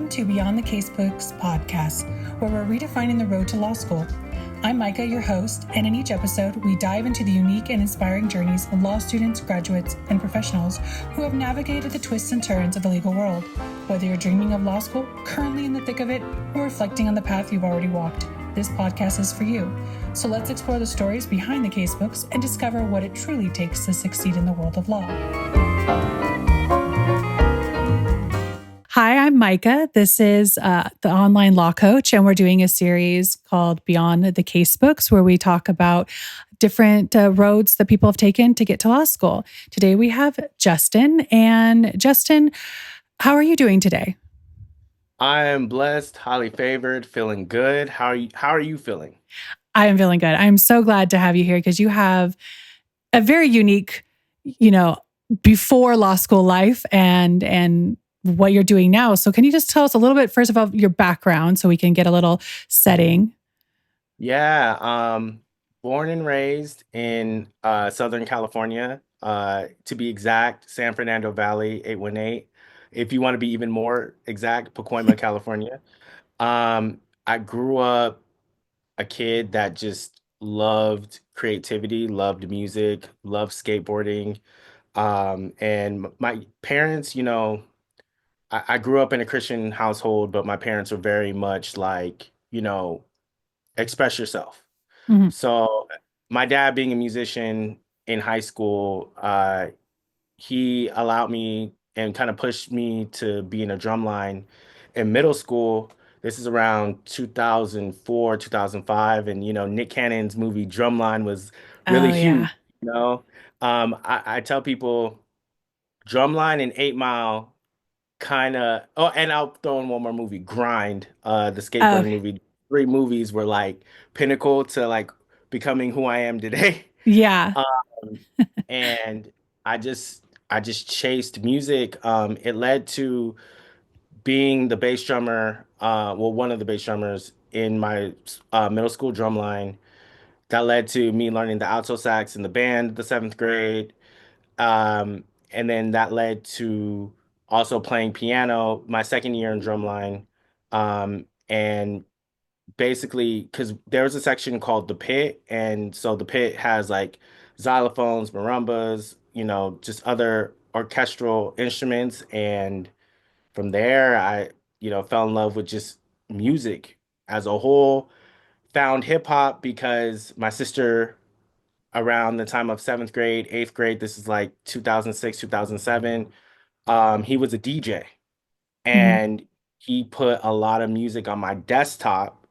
Welcome to Beyond the Casebooks podcast, where we're redefining the road to law school. I'm Micah, your host, and in each episode, we dive into the unique and inspiring journeys of law students, graduates, and professionals who have navigated the twists and turns of the legal world. Whether you're dreaming of law school, currently in the thick of it, or reflecting on the path you've already walked, this podcast is for you. So let's explore the stories behind the casebooks and discover what it truly takes to succeed in the world of law. Hi, I'm Micah. This is the online law coach, and we're doing a series called Beyond the Casebooks, where we talk about different roads that people have taken to get to law school. Today we have Justin. And Justin, how are you doing today? I am blessed, highly favored, feeling good. How are you feeling? I am feeling good. I'm so glad to have you here because you have a very unique, before law school life and what you're doing now. So can you just tell us a little bit first of all your background so we can get a little setting? Yeah, born and raised in Southern California, to be exact, San Fernando Valley, 818. If you want to be even more exact, Pacoima, California. I grew up a kid that just loved creativity, loved music, loved skateboarding. And my parents, I grew up in a Christian household, but my parents were very much like, express yourself. Mhm. So my dad being a musician in high school, he allowed me and kind of pushed me to be in a drum line in middle school. This is around 2004, 2005. And, Nick Cannon's movie Drumline was really Oh, huge, yeah. you know? I tell people Drumline and 8 Mile kind of, oh, and I'll throw in one more movie, Grind, the Oh, skateboarding movie. Three movies were like pinnacle to like becoming who I am today. yeah. Um, and I just chased music. It led to being the bass drummer, well, one of the bass drummers in my middle school drum line. That led to me learning the alto sax in the band the seventh grade. Um, and then that led to also playing piano my second year in drumline. And basically, because there's a section called the pit, and so the pit has like xylophones, marimbas, just other orchestral instruments. And from there, I, fell in love with just music as a whole. Found hip hop because my sister around the time of seventh grade, eighth grade. This is like 2006, 2007. He was a DJ Mhm. and he put a lot of music on my desktop.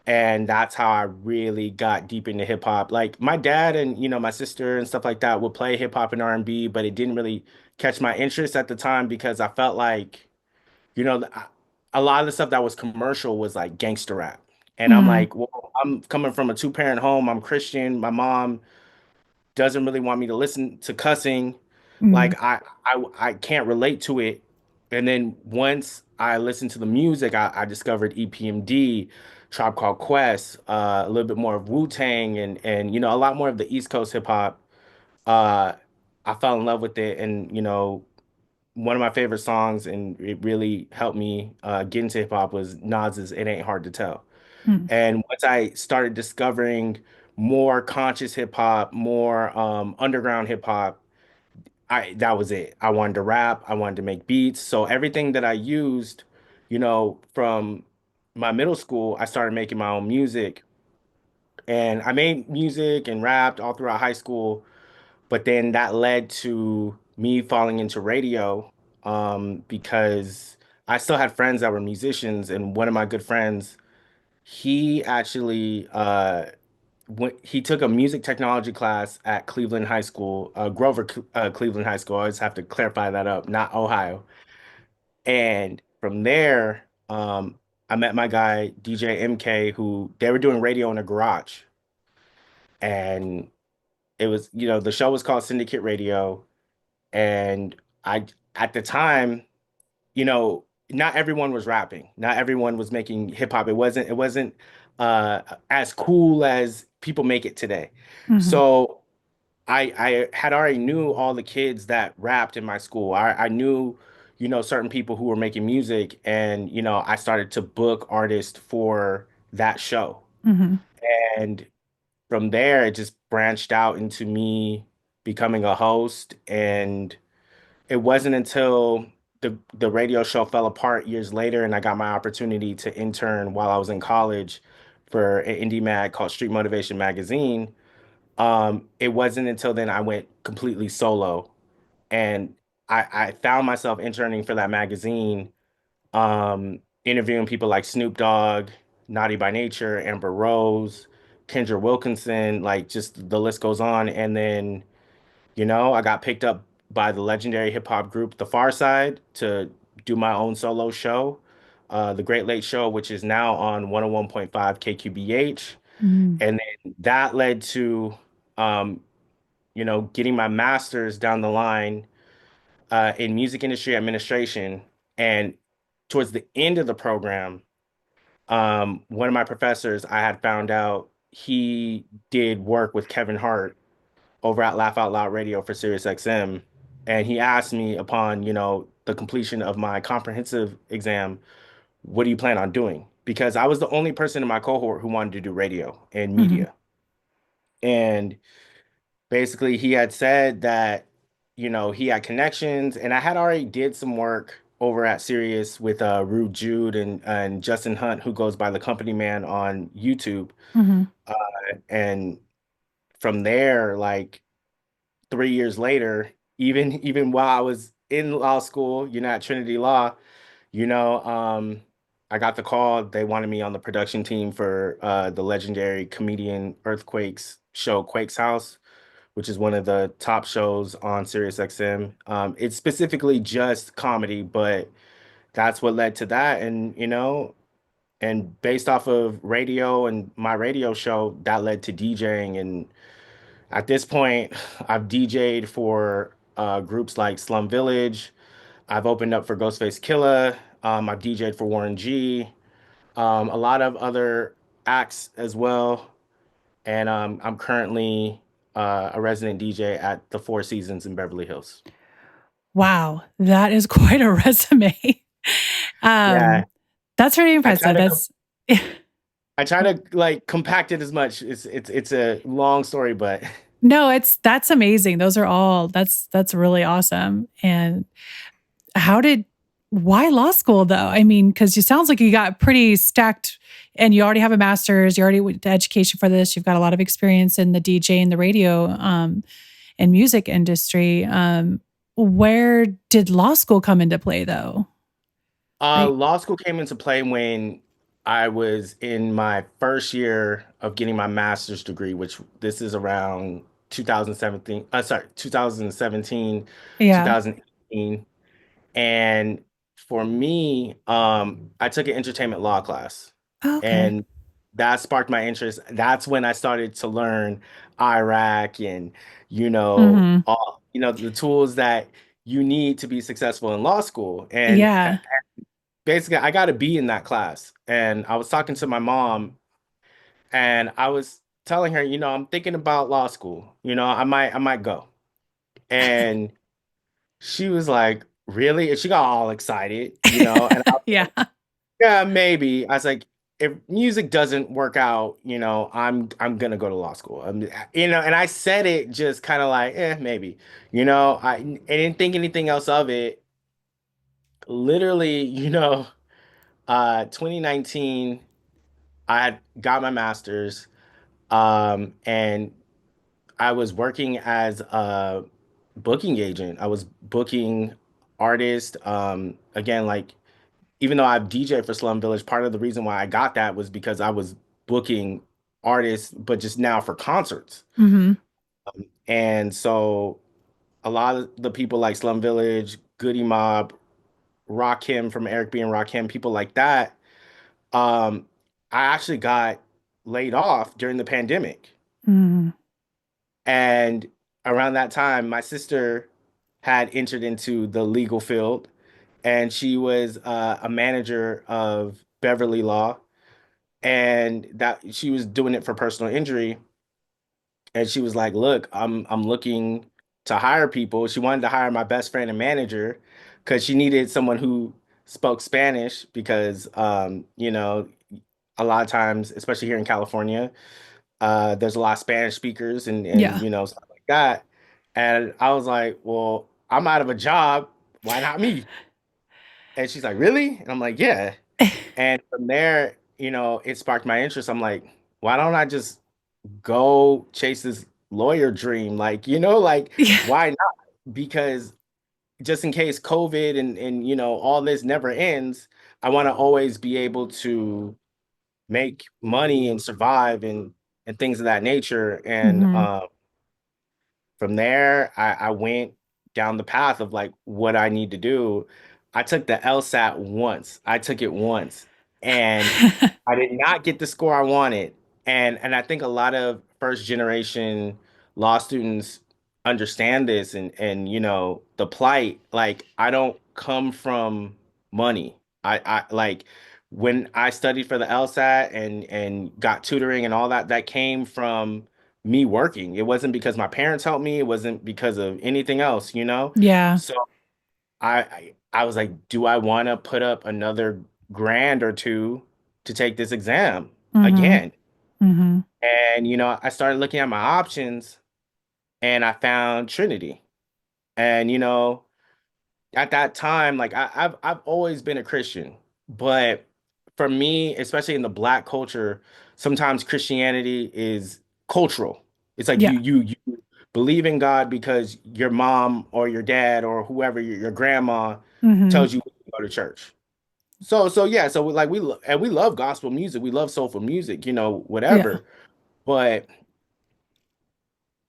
And that's how I really got deep into hip hop. Like my dad and my sister and stuff like that would play hip hop and R&B, but it didn't really catch my interest at the time because I felt like a lot of the stuff that was commercial was like gangster rap. And I'm Mhm. like, well, I'm coming from a two-parent home. I'm Christian. My mom doesn't really want me to listen to cussing. Mhm. Like I can't relate to it. And then once I listened to the music, I discovered EPMD, Tribe Called Quest, a little bit more of Wu-Tang and a lot more of the East Coast hip hop. Uh, I fell in love with it, and one of my favorite songs, and it really helped me get into hip hop was Nas's "It Ain't Hard to Tell." Mhm. And once I started discovering more conscious hip hop, more underground hip hop, I that was it. I wanted to rap, I wanted to make beats. So everything that I used, from my middle school, I started making my own music. And I made music and rapped all throughout high school, but then that led to me falling into radio, because I still had friends that were musicians, and one of my good friends, he actually he took a music technology class at Cleveland High School, Grover, Cleveland High School. I always have to clarify that up, not Ohio. And from there, I met my guy DJ MK, who they were doing radio in a garage, and it was, the show was called Syndicate Radio, and I at the time, not everyone was rapping, not everyone was making hip hop. It wasn't as cool as people make it today. Mhm. So I had already knew all the kids that rapped in my school. I knew, certain people who were making music, and I started to book artists for that show. Hmm. And from there, it just branched out into me becoming a host. And it wasn't until the radio show fell apart years later, and I got my opportunity to intern while I was in college for an indie mag called Street Motivation Magazine. It wasn't until then I went completely solo, and I found myself interning for that magazine, interviewing people like Snoop Dogg, Naughty by Nature, Amber Rose, Kendra Wilkinson, like just the list goes on. And then, I got picked up by the legendary hip hop group The Far Side to do my own solo show, The Great Late Show, which is now on 101.5 KQBH. Mm. And then that led to, um, getting my master's down the line in music industry administration. And towards the end of the program, one of my professors, I had found out he did work with Kevin Hart over at Laugh Out Loud Radio for SiriusXM. And he asked me upon, the completion of my comprehensive exam, what do you plan on doing? Because I was the only person in my cohort who wanted to do radio and Hmm. media. And basically he had said that, he had connections, and I had already did some work over at Sirius with Rude Jude and Justin Hunt, who goes by the Company Man on YouTube. Hmm. Uh, and from there, like 3 years later, even while I was in law school, at Trinity Law, you know, um, I got the call. They wanted me on the production team for the legendary comedian Earthquakes show Quakes House, which is one of the top shows on SiriusXM. It's specifically just comedy, but that's what led to that. And based off of radio and my radio show, that led to DJing. And at this point, I've DJ'd for groups like Slum Village. I've opened up for Ghostface Killah. I've DJ'd for Warren G. A lot of other acts as well. And I'm currently a resident DJ at the Four Seasons in Beverly Hills. Wow, that is quite a resume. Yeah, um, that's pretty I try impressive. to That's I try to like compact it as much. It's a long story, but no, that's amazing. Those are all that's really awesome. And how did why law school though? I mean, because you sounds like you got pretty stacked and you already have a master's, you already went to education for this, you've got a lot of experience in the DJ and the radio and music industry. Where did law school come into play though? I law school came into play when I was in my first year of getting my master's degree, which this is around 2017, 2017, Yeah. 2018. And for me, I took an entertainment law class, Okay. and that sparked my interest. That's when I started to learn Iraq and, Mm-hmm. all, the tools that you need to be successful in law school. And Yeah. basically, I got to be in that class. And I was talking to my mom, and I was telling her, I'm thinking about law school. I might go. And she was like, "Really?" And she got all excited, and I was Yeah. like, "Yeah, maybe." I was like, "If music doesn't work out, I'm gonna go to law school." And I said it just kind of like, maybe. I didn't think anything else of it. Literally, 2019, I had got my master's, and I was working as a booking agent. I was booking artists. Again, like even though I've DJ for Slum Village, part of the reason why I got that was because I was booking artists, but just now for concerts. Mm-hmm. And so a lot of the people like Slum Village, Goody Mob, Rakim from Eric B and Rakim, people like that. Um, I actually got laid off during the pandemic. Mm-hmm. And around that time, my sister had entered into the legal field, and she was a manager of Beverly Law, and that she was doing it for personal injury. And she was like, "Look, I'm looking to hire people." She wanted to hire my best friend and manager, because she needed someone who spoke Spanish because a lot of times, especially here in California, there's a lot of Spanish speakers and Yeah. stuff like that. And I was like, well, I'm out of a job. Why not me? And she's like, really? And I'm like, yeah. And from there, it sparked my interest. I'm like, why don't I just go chase this lawyer dream? Like, like Yeah. why not? Because just in case COVID and all this never ends, I want to always be able to make money and survive and things of that nature. And Mm-hmm. from there, I went down the path of like what I need to do. I took the LSAT once. I took it once, and I did not get the score I wanted. And I think a lot of first generation law students understand this and the plight. Like I don't come from money. I like when I studied for the LSAT and got tutoring and all that, that came from me working. It wasn't because my parents helped me. It wasn't because of anything else. Yeah. So I was like, do I want to put up another grand or two to take this exam Mm-hmm. again? Mm-hmm. And I started looking at my options and I found Trinity. And at that time, like I've always been a Christian, but for me, especially in the Black culture, sometimes Christianity is cultural. It's like Yeah. you believe in God because your mom or your dad or whoever your grandma Mm-hmm. tells you to go to church. So yeah, so like we love gospel music, we love soulful music, Yeah. whatever. But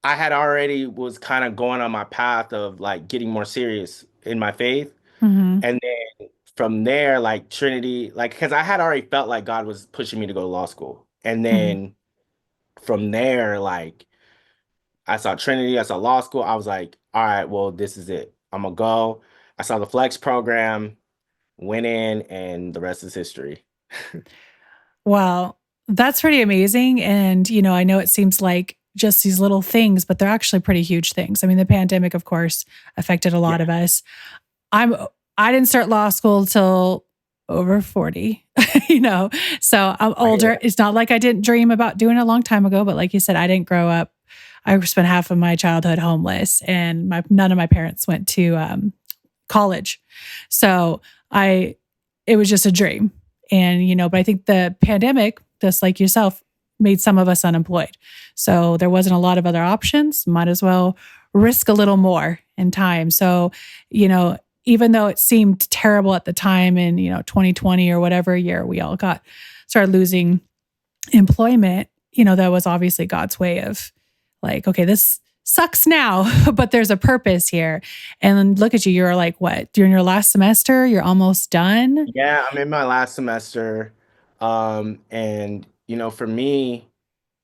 I had already was kind of going on my path of like getting more serious in my faith. Mm-hmm. And then from there, like Trinity, like, because I had already felt like God was pushing me to go to law school. And Mm-hmm. then from there, like, I saw Trinity, I saw law school. I was like, all right, well, this is it. I'm gonna go. I saw the flex program, went in, and the rest is history. Well, that's pretty amazing. And, I know it seems like just these little things, but they're actually pretty huge things. I mean, the pandemic, of course, affected a lot Yeah, of us. I'm I didn't start law school till over 40, So I'm I hear older. that. It's not like I didn't dream about doing it a long time ago, but like you said, I didn't grow up. I spent half of my childhood homeless and none of my parents went to college. So I it was just a dream. And but I think the pandemic, just like yourself, made some of us unemployed. So there wasn't a lot of other options. Might as well risk a little more in time. So, even though it seemed terrible at the time in, 2020 or whatever year we all started losing employment, that was obviously God's way of like, okay, this sucks now, but there's a purpose here. And look at you, you're like, what? You're in your last semester, you're almost done. Yeah, I'm in my last semester. And for me,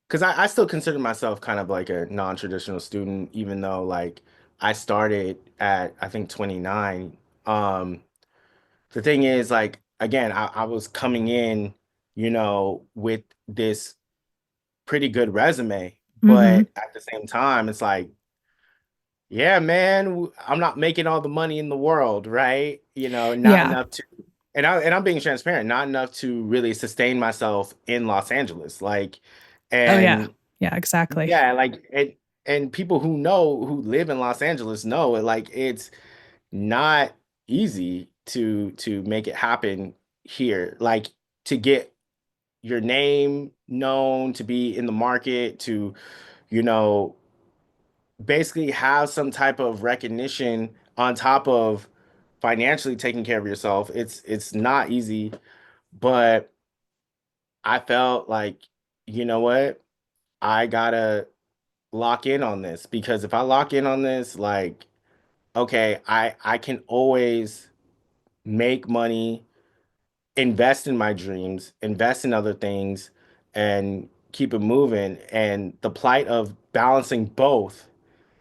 because I still consider myself kind of like a non-traditional student, even though like I started at I think 29. The thing is, like, again, I was coming in, with this pretty good resume, Mm-hmm. but at the same time, it's like, yeah, man, I'm not making all the money in the world, right? Not Yeah. enough to, and I'm being transparent, not enough to really sustain myself in Los Angeles, like, Oh, yeah. and Yeah, exactly. yeah, like, and people who live in Los Angeles know it, like, it's not easy to make it happen here, like, to get your name known, to be in the market, to you know basically have some type of recognition on top of financially taking care of yourself. It's not easy, but I felt like, you know what? I gotta lock in on this because if I lock in on this, like, okay, I can always make money, invest in my dreams, invest in other things, and keep it moving. And the plight of balancing both,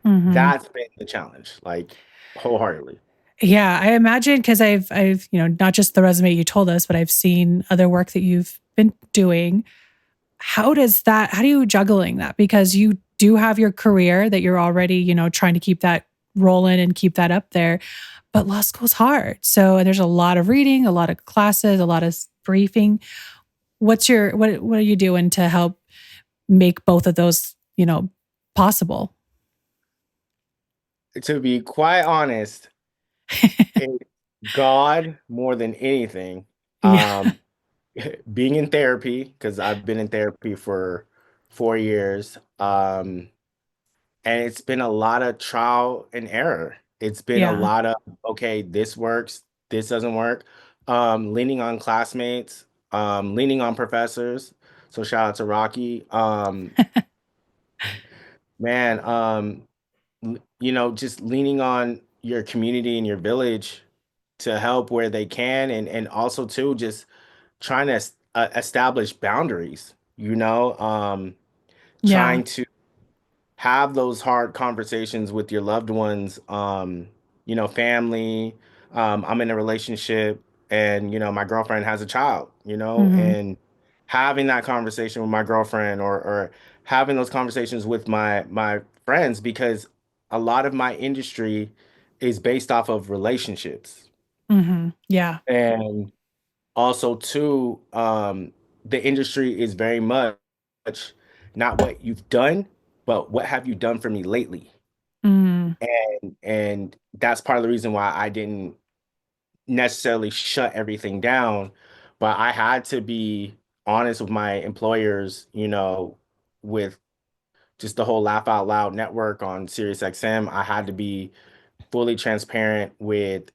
Mm-hmm. that's been the challenge, like wholeheartedly. Yeah, I imagine because I've, not just the resume you told us, but I've seen other work that you've been doing. How do you juggling that? Because you do have your career that you're already, trying to keep that rolling and keep that up there. But law school's hard. So there's a lot of reading, a lot of classes, a lot of briefing. What are you doing to help make both of those, possible? To be quite honest, it's God more than anything. Yeah. Um, being in therapy, because I've been in therapy for 4 years, and it's been a lot of trial and error. It's been a Yeah. lot of, okay, this works, this doesn't work. Leaning on classmates, leaning on professors. So shout out to Rocky. Man, just leaning on your community and your village to help where they can, and also too just trying to establish boundaries, Yeah. trying to have those hard conversations with your loved ones, family. I'm in a relationship, and my girlfriend has a child, Mhm. and having that conversation with my girlfriend, or having those conversations with my friends, because a lot of my industry is based off of relationships. Mhm. Yeah. And also too, the industry is very much not what you've done, but what have you done for me lately? Mm. And that's part of the reason why I didn't necessarily shut everything down, but I had to be honest with my employers, with just the whole Laugh Out Loud network on SiriusXM. I had to be fully transparent with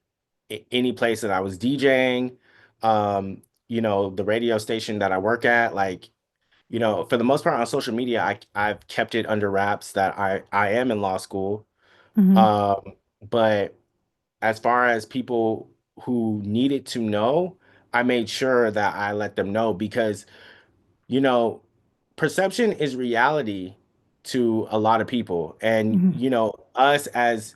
any place that I was DJing, the radio station that I work at. Like, for the most part on social media, I've kept it under wraps that I am in law school. Mhm. Um, but as far as people who needed to know, I made sure that I let them know, because, you know, perception is reality to a lot of people. And, Mhm. us as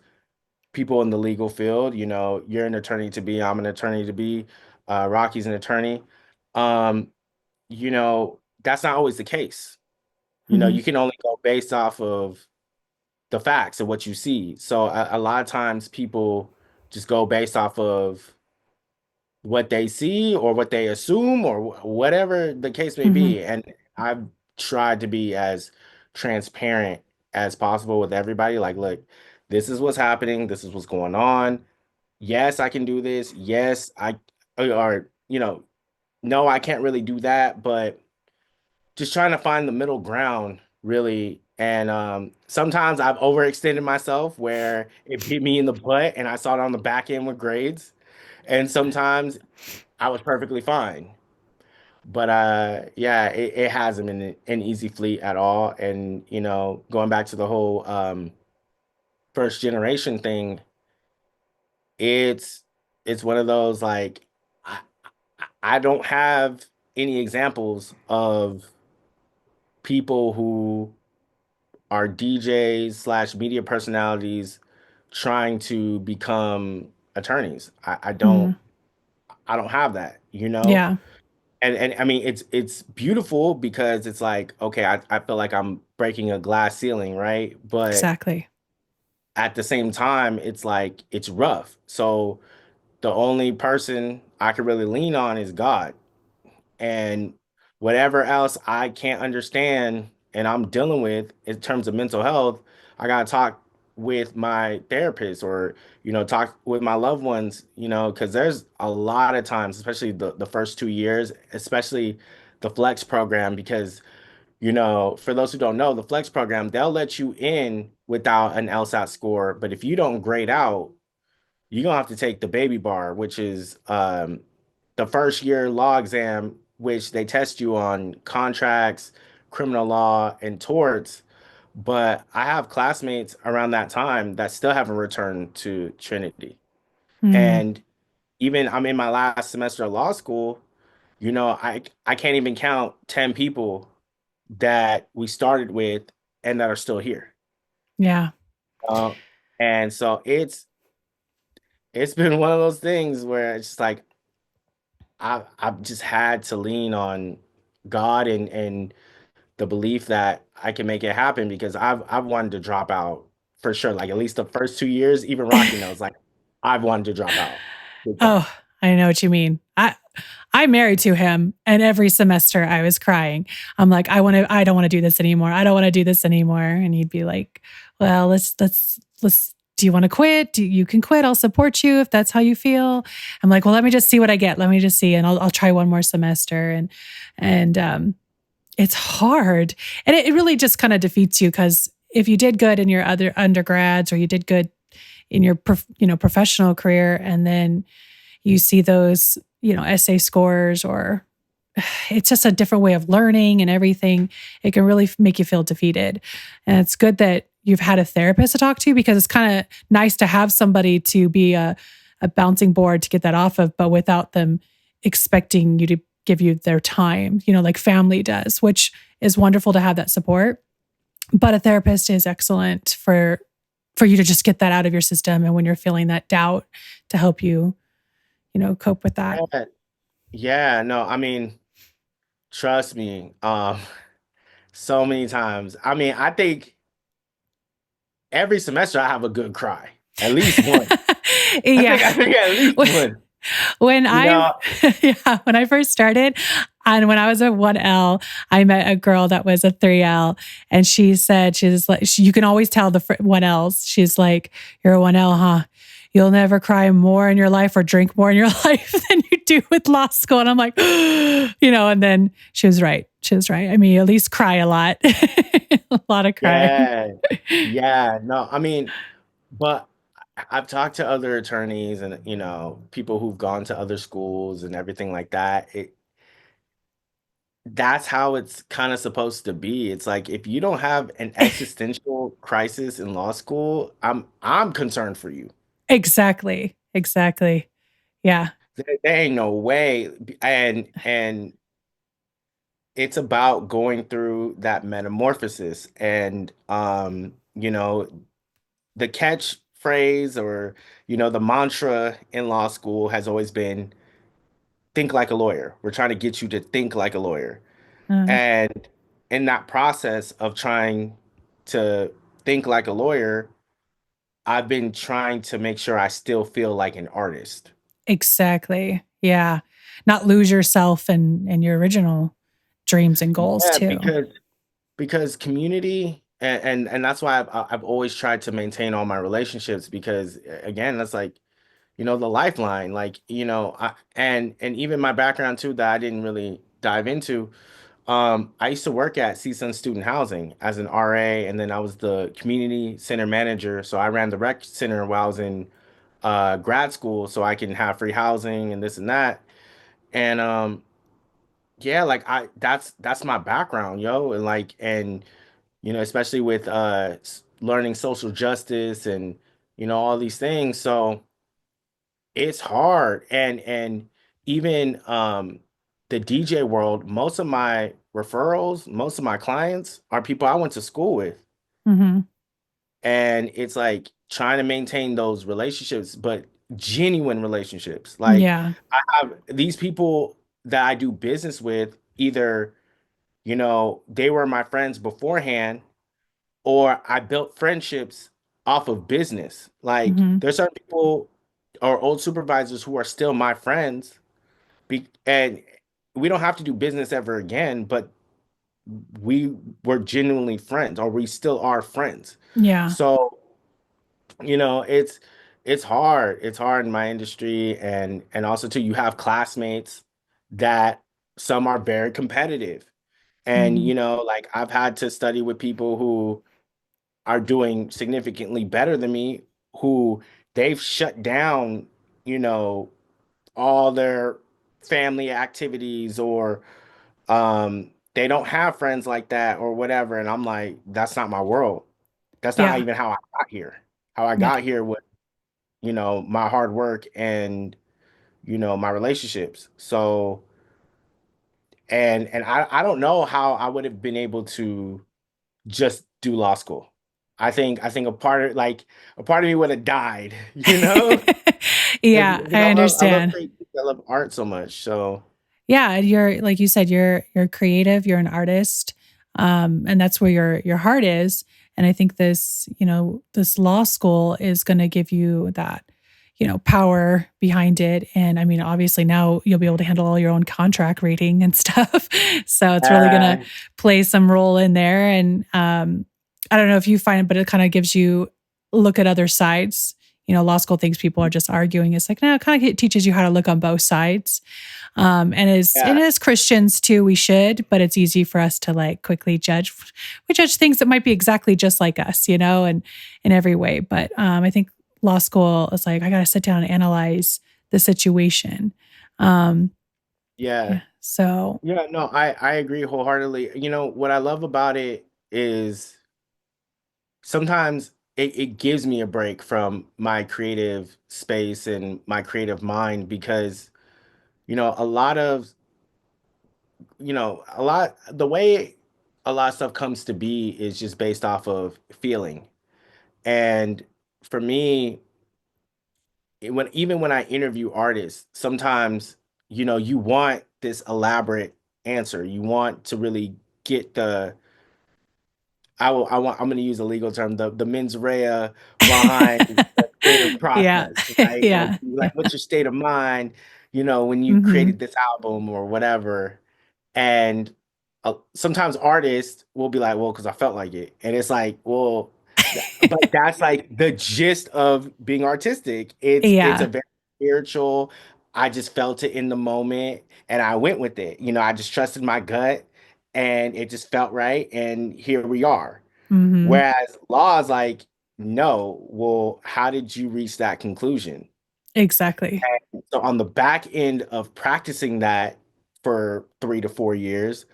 people in the legal field, you're an attorney to be, I'm an attorney to be, Rocky's an attorney. Um, that's not always the case. Mhm. You can only go based off of the facts of what you see. So a lot of times people just go based off of what they see or what they assume, or whatever the case may Mhm. be. And I've tried to be as transparent as possible with everybody. Like, look, this is what's happening. This is what's going on. Yes, I can do this. Yes, or, no, I can't really do that. But just trying to find the middle ground, really. And sometimes I've overextended myself where it hit me in the butt and I saw it on the back end with grades. And sometimes I was perfectly fine. But yeah, it hasn't been an easy fleet at all. And, going back to the whole first generation thing, it's it's one of those, like, I, I don't have any examples of people who are DJs slash media personalities trying to become attorneys. Mhm. I don't have that, Yeah. And I mean, it's beautiful, because it's like, okay, I feel like I'm breaking a glass ceiling, right? But Exactly. at the same time, it's like it's rough. So the only person I could really lean on is God. And whatever else I can't understand and I'm dealing with in terms of mental health, I gotta talk with my therapist, or talk with my loved ones, because there's a lot of times, especially the first 2 years, especially the flex program. Because for those who don't know, the flex program, they'll let you in without an LSAT score, but if you don't grade out, you're gonna have to take the baby bar, which is the first year law exam, which they test you on contracts, criminal law, and torts. But I have classmates around that time that still haven't returned to Trinity. Mm. And even I'm in my last semester of law school, I can't even count 10 people that we started with and that are still here. Yeah. Uh, and so it's been one of those things where it's just like I've just had to lean on God, and the belief that I can make it happen, because I've wanted to drop out for sure. Like at least the first 2 years, even Rocky knows, like I've wanted to drop out big time. Oh, I know what you mean. I'm married to him, and every semester I was crying. I'm like, I don't want to do this anymore. I don't want to do this anymore. And he'd be like, well, let's do you want to quit? You can quit. I'll support you if that's how you feel. I'm like, well, let me just see what I get. Let me just see. And I'll try one more semester. And it's hard. And it really just kind of defeats you, because if you did good in your other undergrads, or you did good in your, professional career, and then you see those, essay scores, or it's just a different way of learning and everything, it can really make you feel defeated. And it's good that you've had a therapist to talk to, because it's kind of nice to have somebody to be a bouncing board to get that off of, but without them expecting you to give you their time, like family does, which is wonderful to have that support. But a therapist is excellent for you to just get that out of your system. And when you're feeling that doubt, to help you, cope with that. Yeah, yeah, no, I mean, trust me, so many times. I mean, I think every semester I have a good cry, at least one. Yeah. I think at least one. When You I, know, yeah, when I first started, and when I was a 1L, I met a girl that was a 3L, and she said, she's like, you can always tell the 1Ls. She's like, you're a 1L, huh? You'll never cry more in your life or drink more in your life than you do with law school. And I'm like, and then she was right. She was right. I mean, at least cry a lot, a lot of crying. yeah, yeah, no, I mean, but I've talked to other attorneys and people who've gone to other schools and everything like that. That's how it's kind of supposed to be. It's like if you don't have an existential crisis in law school, I'm concerned for you. Exactly. Exactly. Yeah. There ain't no way. And it's about going through that metamorphosis. And the catch phrase, or the mantra in law school has always been think like a lawyer. We're trying to get you to think like a lawyer. Uh, And in that process of trying to think like a lawyer, I've been trying to make sure I still feel like an artist. exactly. Yeah. Not lose yourself and your original dreams and goals Yeah, too. because community, and that's why I've always tried to maintain all my relationships, because again, that's like the lifeline, like and even my background too, that I didn't really dive into. I used to work at CSUN Student Housing as an RA, and then I was the community center manager. So I ran the rec center while I was in grad school, so I can have free housing and this and that. And yeah, like that's my background, yo, and especially with learning social justice and all these things. So it's hard, and even the DJ world, most of my referrals, most of my clients are people I went to school with. Hmm. And it's like trying to maintain those relationships, but genuine relationships. Like Yeah. I have these people that I do business with, either, they were my friends beforehand, or I built friendships off of business. Like Hmm. there's certain people or old supervisors who are still my friends, and we don't have to do business ever again, but we were genuinely friends, or we still are friends. Yeah. So, it's hard. It's hard in my industry, and also too, you have classmates that some are very competitive. And Hmm. like I've had to study with people who are doing significantly better than me, who they've shut down, you know, all their family activities, or they don't have friends like that or whatever. And I'm like, that's not my world. That's not Yeah. even how I got here. How I No. got here was, my hard work and my relationships. So, and I don't know how I would have been able to just do law school. I think a part of me would have died, because Yeah, I I love understand. creativity, I love art so much. So Yeah, you're like you said, you're creative, you're an artist. And that's where your heart is. And I think this, this law school is going to give you that, power behind it. And I mean, obviously now you'll be able to handle all your own contract rating and stuff. So it's really going to Uh, play some role in there. And I don't know if you find it, but it kind of gives you look at other sides. Law school thinks people are just arguing. It's like, no, it kind of teaches you how to look on both sides. And yeah, as Christians too, we should, but it's easy for us to like quickly judge. We judge things that might be exactly just like us, and in every way. But I think law school is like, I got to sit down and analyze the situation. Um, yeah, yeah. So, yeah. No, I agree wholeheartedly. What I love about it is sometimes it gives me a break from my creative space and my creative mind because a lot of the way a lot of stuff comes to be is just based off of feeling. And for me, even when I interview artists, sometimes you want this elaborate answer. You want to really get the I'm going to use a legal term, the mens rea behind the creative yeah. process, right? Like Yeah. Yeah. what's your state of mind, when you Hmm. created this album or whatever. And sometimes artists will be like, well, because I felt like it. And it's like, well, but that's like the gist of being artistic. It's a Yeah. very spiritual. I just felt it in the moment and I went with it. I just trusted my gut and it just felt right. And here we are. Hmm. Whereas law is like, no, well, how did you reach that conclusion? Exactly. So on the back end of practicing that for 3 to 4 years,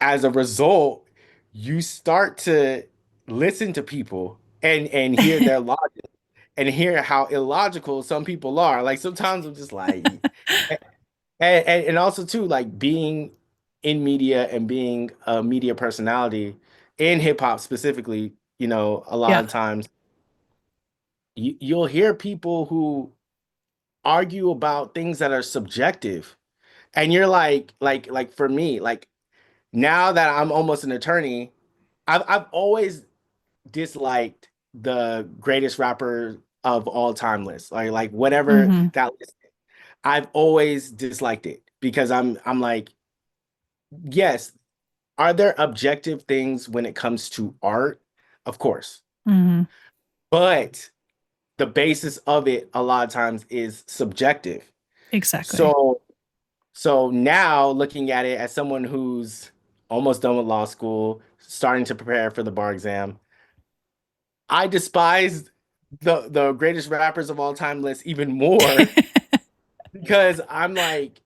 as a result, you start to listen to people and hear their logic and hear how illogical some people are. Like sometimes I'm just like, and also too, like being in media and being a media personality in hip hop specifically, a lot Yeah. of times you'll hear people who argue about things that are subjective. And you're like for me, like now that I'm almost an attorney, I've always disliked the greatest rapper of all time list. Like whatever Hmm. that list. I've always disliked it because I'm like, yes, are there objective things when it comes to art? Of course. Hmm. But the basis of it a lot of times is subjective. Exactly. So now looking at it as someone who's almost done with law school, starting to prepare for the bar exam, I despise the greatest rappers of all time list even more because I'm like,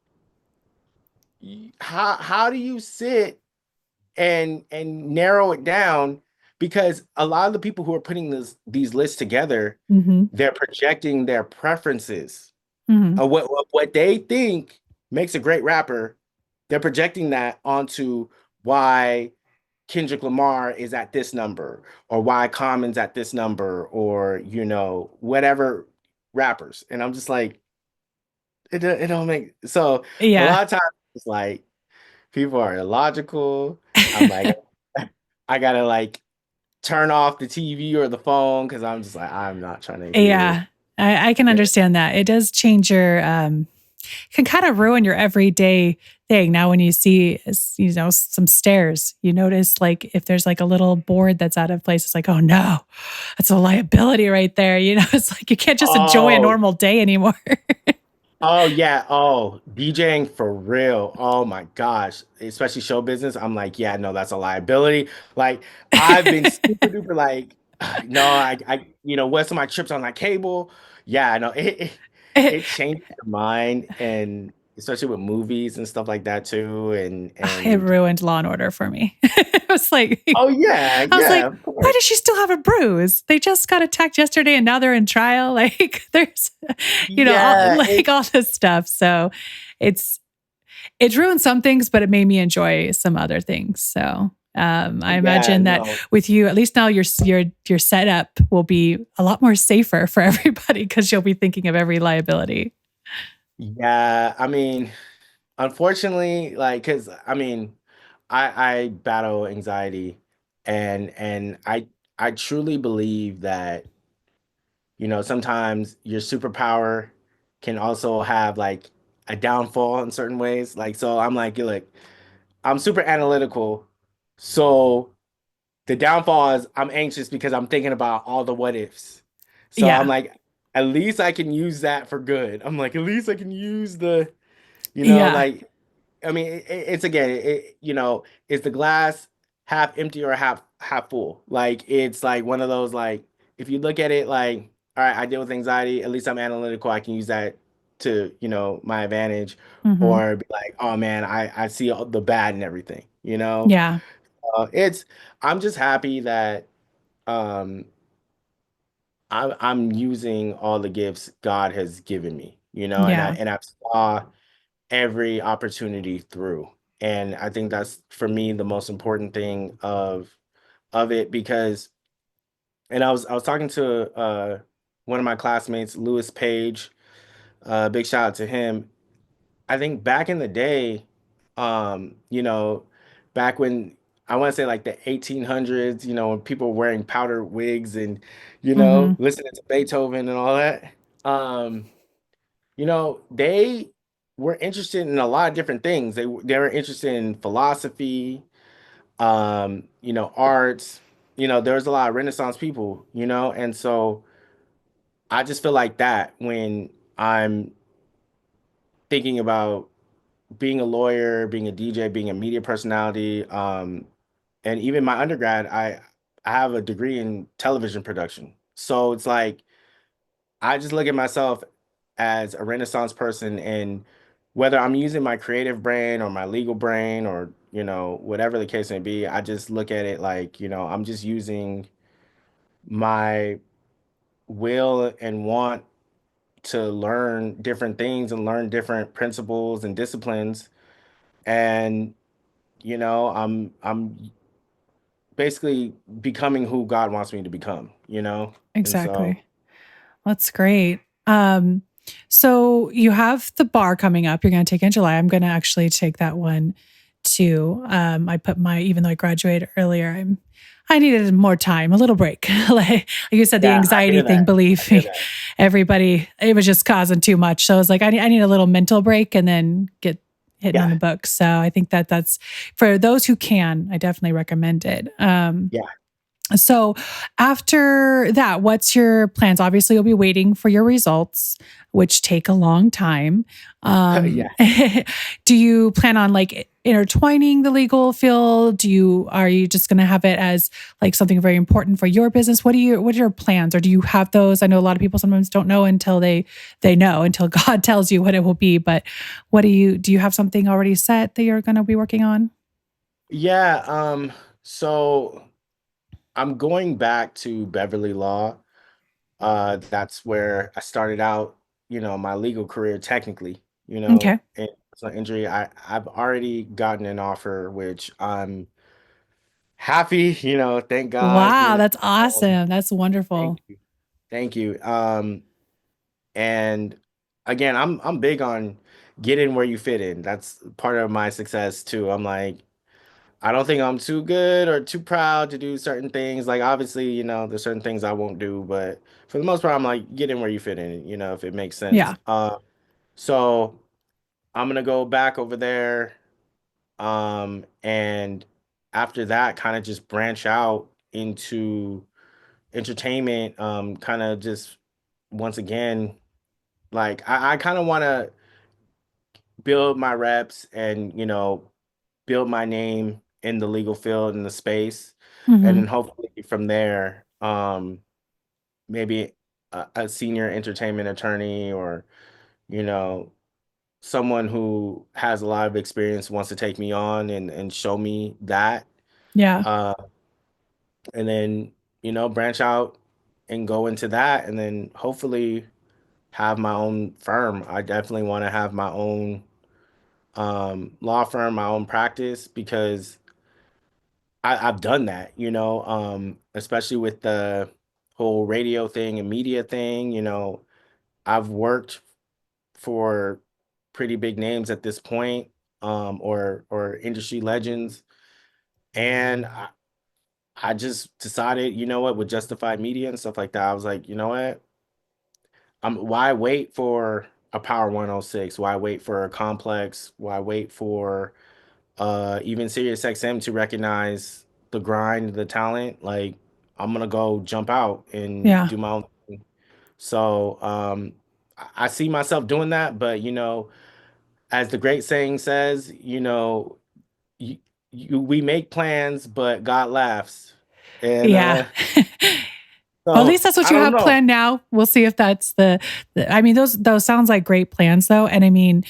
how do you sit and narrow it down? Because a lot of the people who are putting these lists together, Hmm. they're projecting their preferences Hmm. of what they think makes a great rapper. They're projecting that onto why Kendrick Lamar is at this number, or why Common's at this number, or whatever rappers. And I'm just like, it don't make so a Yeah. lot of times it's like people are illogical. I'm like, I gotta like turn off the TV or the phone because I'm just like, I'm not trying to hear. Yeah. I can understand that. It does change your can kind of ruin your everyday thing. Now, when you see, some stairs, you notice like if there's like a little board that's out of place, it's like, oh no, that's a liability right there. It's like you can't just enjoy a Oh, normal day anymore. oh yeah. Oh, DJing for real. Oh my gosh. Especially show business. I'm like, yeah, no, that's a liability. Like I've been super duper like, no, what's my trips on that cable? Yeah, no, it changes your mind and especially with movies and stuff like that too. It And ruined Law and Order for me. It was like, oh yeah, I was yeah, like, of why course. does she still have a bruise? They just got attacked yesterday and now they're in trial. Like there's, Yeah, like all this stuff. So it's ruined some things, but it made me enjoy some other things. So I yeah, imagine that no. with you, at least now your setup will be a lot more safer for everybody because you'll be thinking of every liability. Yeah, I mean, unfortunately, like, I mean, I battle anxiety and I truly believe that, sometimes your superpower can also have like a downfall in certain ways. Like, so I'm like, look, I'm super analytical. So the downfall is I'm anxious because I'm thinking about all the what ifs. So I'm Yeah. like, at least I can use that for good. I'm like, at least I can use Yeah. like, I mean, it's again, is the glass half empty or half full? Like, it's like one of those like, if you look at it like, all right, I deal with anxiety. At least I'm analytical. I can use that to, my advantage, Hmm. or be like, oh man, I see all the bad and everything. Yeah. It's I'm just happy that um I'm using all the gifts God has given me, and Yeah. I saw every opportunity through. And I think that's for me the most important thing of it, because and I was talking to one of my classmates, Lewis Page, big shout out to him. I think back in the day, back when I want to say like the 1800s, when people were wearing powdered wigs and, Hmm. listening to Beethoven and all that, um, they were interested in a lot of different things. They were interested in philosophy, arts. There was a lot of Renaissance people, and so I just feel like that when I'm thinking about being a lawyer, being a DJ, being a media personality, and even my undergrad, I have a degree in television production. So it's like I just look at myself as a Renaissance person, and whether I'm using my creative brain or my legal brain or, whatever the case may be, I just look at it like, I'm just using my will and want to learn different things and learn different principles and disciplines. And, I'm basically becoming who God wants me to become. And so, Exactly. That's great. So you have the bar coming up. You're going to take in July. I'm going to actually take that one too. I put even though I graduated earlier, I needed more time, a little break. Like you said, the yeah, I anxiety hear thing, that. I believe hear me, that. everybody, it was just causing too much. So I was like, I need a little mental break and then get hitting on Yeah. the books. So I think that's for those who can, I definitely recommend it. Yeah. So after that, what's your plans? Obviously, you'll be waiting for your results, which take a long time. Yeah. Do you plan on like intertwining the legal field? Are you just going to have it as like something very important for your business? What are your plans, or do you have those? I know a lot of people sometimes don't know until they know, until God tells you what it will be. But do you have something already set that you're going to be working on? Yeah. So I'm going back to Beverly Law. That's where I started out, my legal career technically, Okay. and personal injury. I've already gotten an offer, which I'm happy, thank God, Wow, that's um, awesome. That's thank wonderful. you. Thank you. And again, I'm big on getting where you fit in. That's part of my success too. I'm like, I don't think I'm too good or too proud to do certain things. Like obviously, there's certain things I won't do, but for the most part, I'm like, get in where you fit in, if it makes sense. Yeah. So I'm gonna go back over there, and after that, kind of just branch out into entertainment. Kind of just once again, like I kind of want to build my reps and build my name in the legal field in the space, and Hmm. then hopefully from there, maybe a senior entertainment attorney, or you know someone who has a lot of experience wants to take me on and show me that, Yeah. uh, and then branch out and go into that, and then hopefully have my own firm. I definitely want to have my own law firm, my own practice, because I've done that, especially with the whole radio thing and media thing. I've worked for pretty big names at this point, or industry legends, and I just decided, you know what, with justified media and stuff like that, I was like, you know what, why wait for a Power 106? Why wait for a Complex? Why wait for even SiriusXM to recognize the grind, the talent? Like, I'm gonna go jump out and Yeah. do my own thing. So I see myself doing that, but as the great saying says, you, we make plans, but God laughs. And Yeah. Well, at least so that's what I you don't have know. planned now. We'll see if that's I mean, those sounds like great plans though. And I mean,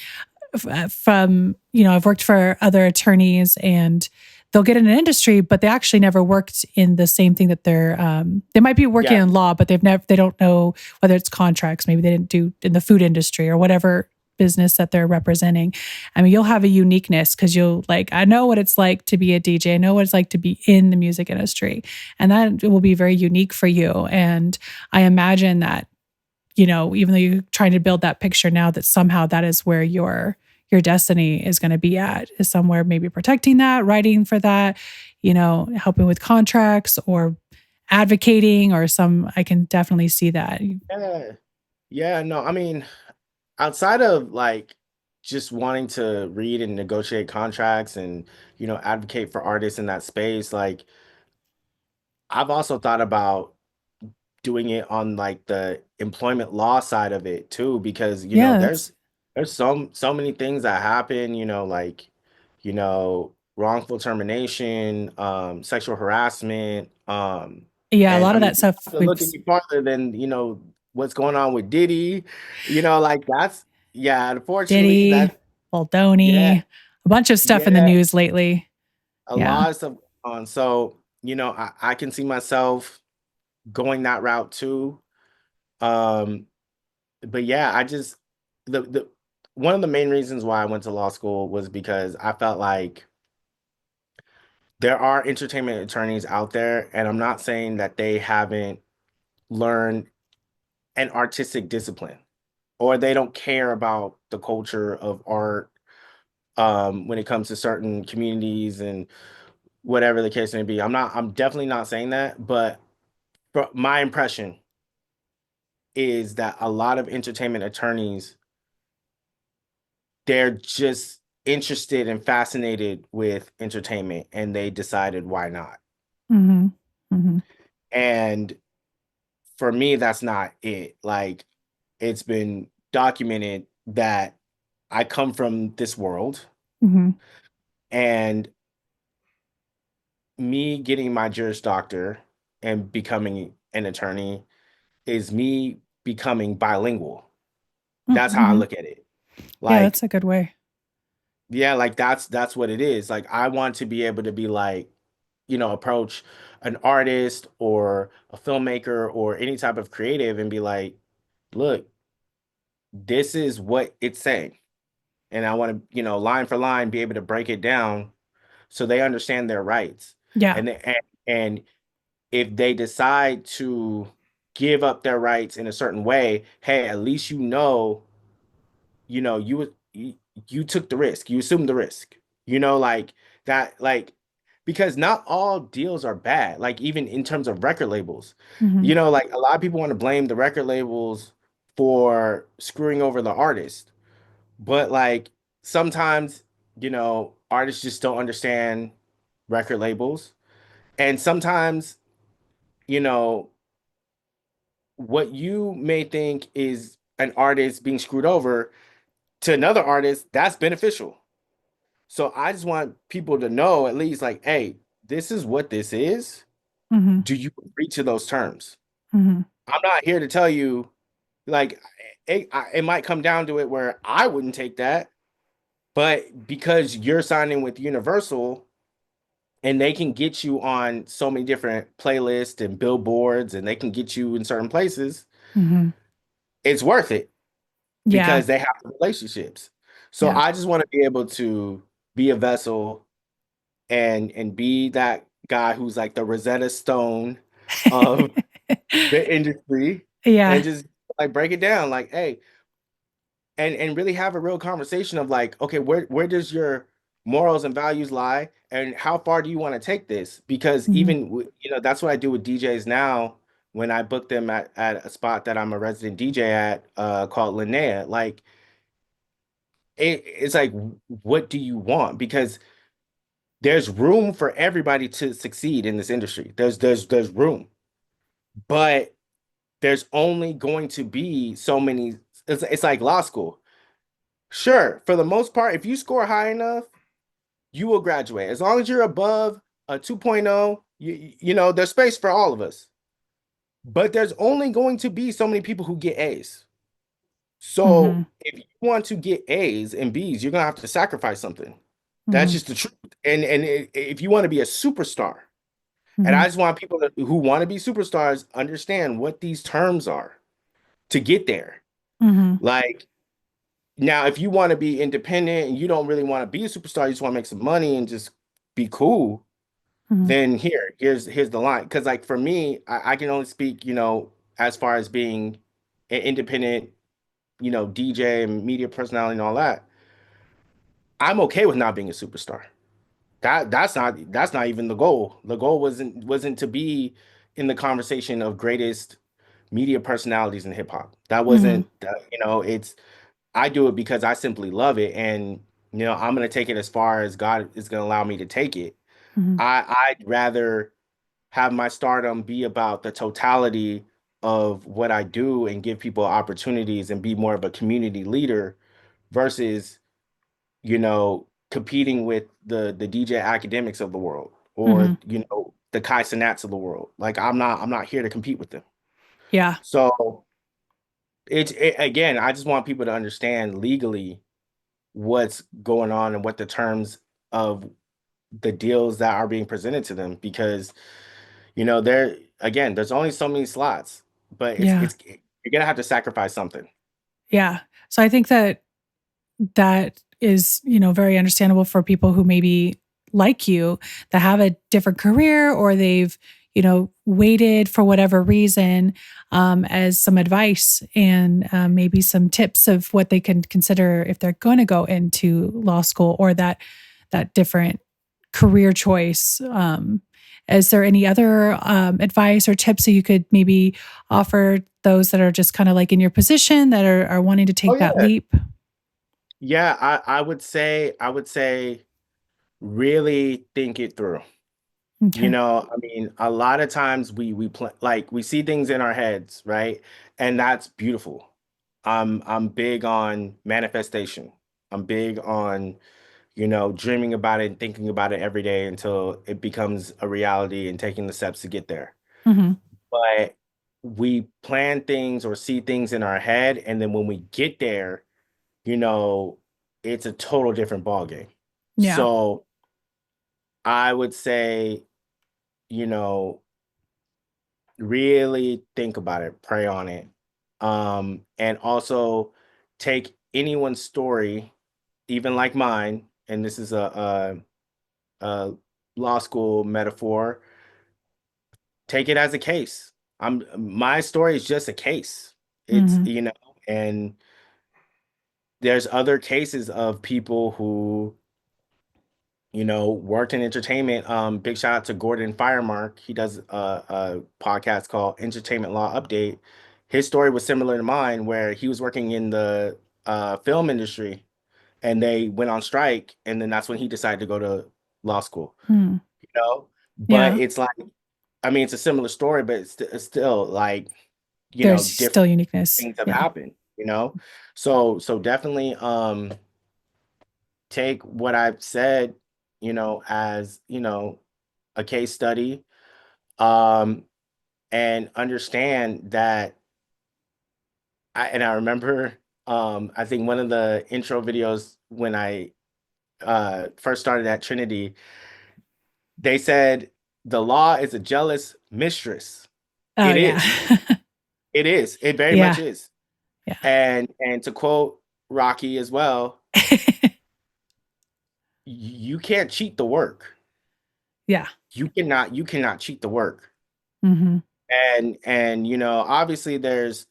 from, I've worked for other attorneys and they'll get in an industry, but they actually never worked in the same thing that they might be working Yeah, in law, but they don't know whether it's contracts. Maybe they didn't do in the food industry or whatever business that they're representing. I mean, you'll have a uniqueness because you'll like, I know what it's like to be a DJ. I know what it's like to be in the music industry. And that will be very unique for you. And I imagine that, even though you're trying to build that picture now, that somehow that is where your destiny is going to be at, is somewhere maybe protecting that, writing for that, helping with contracts or advocating or I can definitely see that. yeah, yeah. No, I mean, outside of like just wanting to read and negotiate contracts and advocate for artists in that space, like I've also thought about doing it on like the employment law side of it too, because Yeah, there's so many things that happen, like wrongful termination, sexual harassment, yeah, a and lot I of mean that you stuff have to look any farther than what's going on with Diddy, like that's yeah, unfortunately Diddy, that yeah, Baldoni, a bunch of stuff in the yeah, news lately. a Yeah. lot of stuff on. So, I can see myself going that route too. Um, but yeah, I just the one of the main reasons why I went to law school was because I felt like there are entertainment attorneys out there, and I'm not saying that they haven't learned an artistic discipline or they don't care about the culture of art when it comes to certain communities and whatever the case may be. I'm definitely not saying that, but my impression is that a lot of entertainment attorneys, they're just interested and fascinated with entertainment and they decided why not. Hmm. Hmm. And for me, that's not it. Like, it's been documented that I come from this world, Hmm. and me getting my Juris Doctor and becoming an attorney is me becoming bilingual. That's how I Hmm. look at it. Yeah, that's Like, a good way. yeah, like that's what it is. Like, I want to be able to be like, approach an artist or a filmmaker or any type of creative and be like, look, this is what it's saying. And I want to, line for line, be able to break it down so they understand their rights. Yeah. And if they decide to give up their rights in a certain way, hey, at least you took the risk, you assumed the risk, like that, like because not all deals are bad, like even in terms of record labels, Hmm. like a lot of people want to blame the record labels for screwing over the artist, but like sometimes artists just don't understand record labels, and sometimes you know what you may think is an artist being screwed over to another artist that's beneficial. So I just want people to know at least like, hey, this is what this is. Hmm. Do you agree to those terms? Hmm. I'm not here to tell you like it might come down to it where I wouldn't take that, but because you're signing with Universal and they can get you on so many different playlists and billboards and they can get you in certain places, Hmm. it's worth it Yeah. because they have the relationships. So Yeah. I just want to be able to be a vessel and be that guy who's like the Rosetta Stone of the industry and Yeah. just like break it down like, hey, and really have a real conversation of like, okay, where does your morals and values lie, and how far do you want to take this? Because Mhm. even that's what I do with DJs now when I book them at a spot that I'm a resident DJ at, called Linnea. Like it's like, what do you want? Because there's room for everybody to succeed in this industry. There's room, but there's only going to be so many. It's like law school. Sure, for the most part, if you score high enough, you will graduate. As long as you're above a 2.0, there's space for all of us. But there's only going to be so many people who get A's. So Mhm. if you want to get A's and B's, you're gonna have to sacrifice something. That's Mhm. just the truth. And if you want to be a superstar, and I Mhm. just want people who want to be superstars understand what these terms are to get there. Mhm. Like now, if you want to be independent and you don't really want to be a superstar, you just want to make some money and just be cool, Mhm. then here's the line. Because like for me, I can only speak, as far as being an independent, DJ and media personality and all that. I'm okay with not being a superstar. That's not even the goal. The goal wasn't to be in the conversation of greatest media personalities in hip hop. That Mhm. wasn't it's I do it because I simply love it, and I'm gonna take it as far as God is gonna allow me to take it. Mhm. I'd rather have my stardom be about the totality of what I do and give people opportunities and be more of a community leader versus, competing with the DJ academics of the world or, Mhm. the Kai Cenats of the world. Like I'm not here to compete with them. Yeah. So again, I just want people to understand legally what's going on and what the terms of the deals that are being presented to them because there again, there's only so many slots, but Yeah. you're gonna have to sacrifice something. Yeah. So I think that that is, very understandable for people who maybe like you that have a different career or they've, waited for whatever reason, as some advice and maybe some tips of what they can consider if they're going to go into law school or that different career choice. Is there any other advice or tips that you could maybe offer those that are just kind of like in your position that are wanting to Oh take that yeah. leap? Yeah, I would say really think it through. Okay. I mean, a lot of times like we see things in our heads, right? And that's beautiful. I'm big on manifestation. I'm big on, dreaming about it and thinking about it every day until it becomes a reality and taking the steps to get there. Mhm. But we plan things or see things in our head, and then when we get there, you know, it's a total different ballgame. Yeah. So I would say, you know, really think about it, pray on it. And also take anyone's story, even like mine, and this is a law school metaphor, take it as a case. My story is just a case. It's, Mhm. and there's other cases of people who worked in entertainment. Big shout out to Gordon Firemark. He does a podcast called Entertainment Law Update. His story was similar to mine, where he was working in the film industry, and they went on strike, and then that's when he decided to go to law school. Mm. You know, but Yeah. it's like, I mean, it's a similar story, but it's still like, There's different still uniqueness. things have Yeah. happened. So definitely, take what I've said, as, a case study, um, and understand that I remember, I think one of the intro videos when I first started at Trinity, they said the law is a jealous mistress. Oh, It yeah. is. It is. It very much Yeah. is. Yeah. And to quote Rocky as well, you can't cheat the work. Yeah. You cannot cheat the work. Mhm. And obviously there's,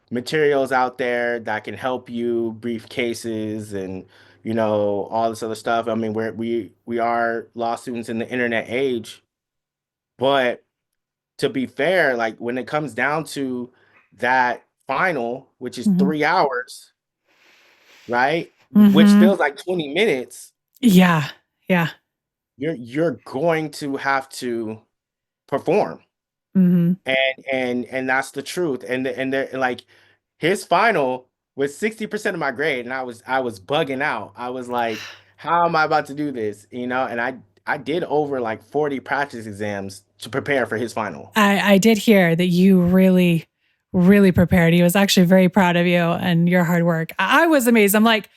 materials out there that can help you brief cases and all this other stuff. I mean, we are law students in the internet age, but to be fair, like when it comes down to that final, which is Hmm. 3 hours, right? Which Hmm. feels like 20 minutes, Yeah. Yeah. you're going to have to perform. Hmm. And that's the truth. And like his final was 60% of my grade, and I was bugging out. I was like, how am I about to do this? And I did over like 40 practice exams to prepare for his final. I did hear that you really, really prepared. He was actually very proud of you and your hard work. I was amazed. I'm like,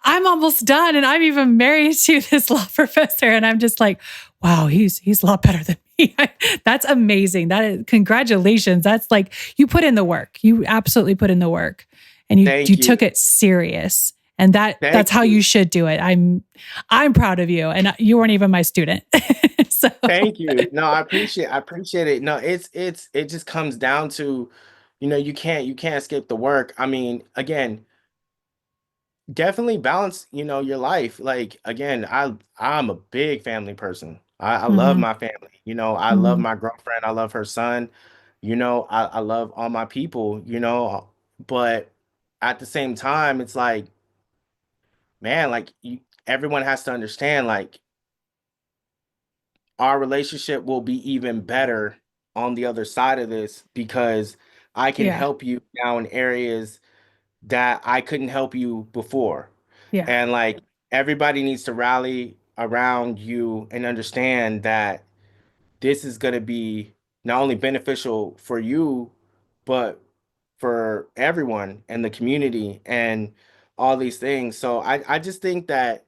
I'm almost done, and I'm even married to this law professor, and I'm just like, wow, he's a lot better than me. That's amazing. That is, congratulations. That's like you put in the work. You absolutely put in the work, and you Thank took you. it serious. And that's Thank how you you. should do it. I'm proud of you, and you weren't even my student, so Thank you. No, I appreciate it. No, it just comes down to, you can't escape the work. I mean, again, definitely balance, your life. Like again, I'm a big family person. I love hmm my family. I love hmm my girlfriend. I love her son. I love all my people, but at the same time, it's like, man, like everyone has to understand, like our relationship will be even better on the other side of this because I can yeah, help you now in areas that I couldn't help you before. yeah, And like everybody needs to rally around you and understand that this is going to be not only beneficial for you, but for everyone and the community and all these things. So I just think that,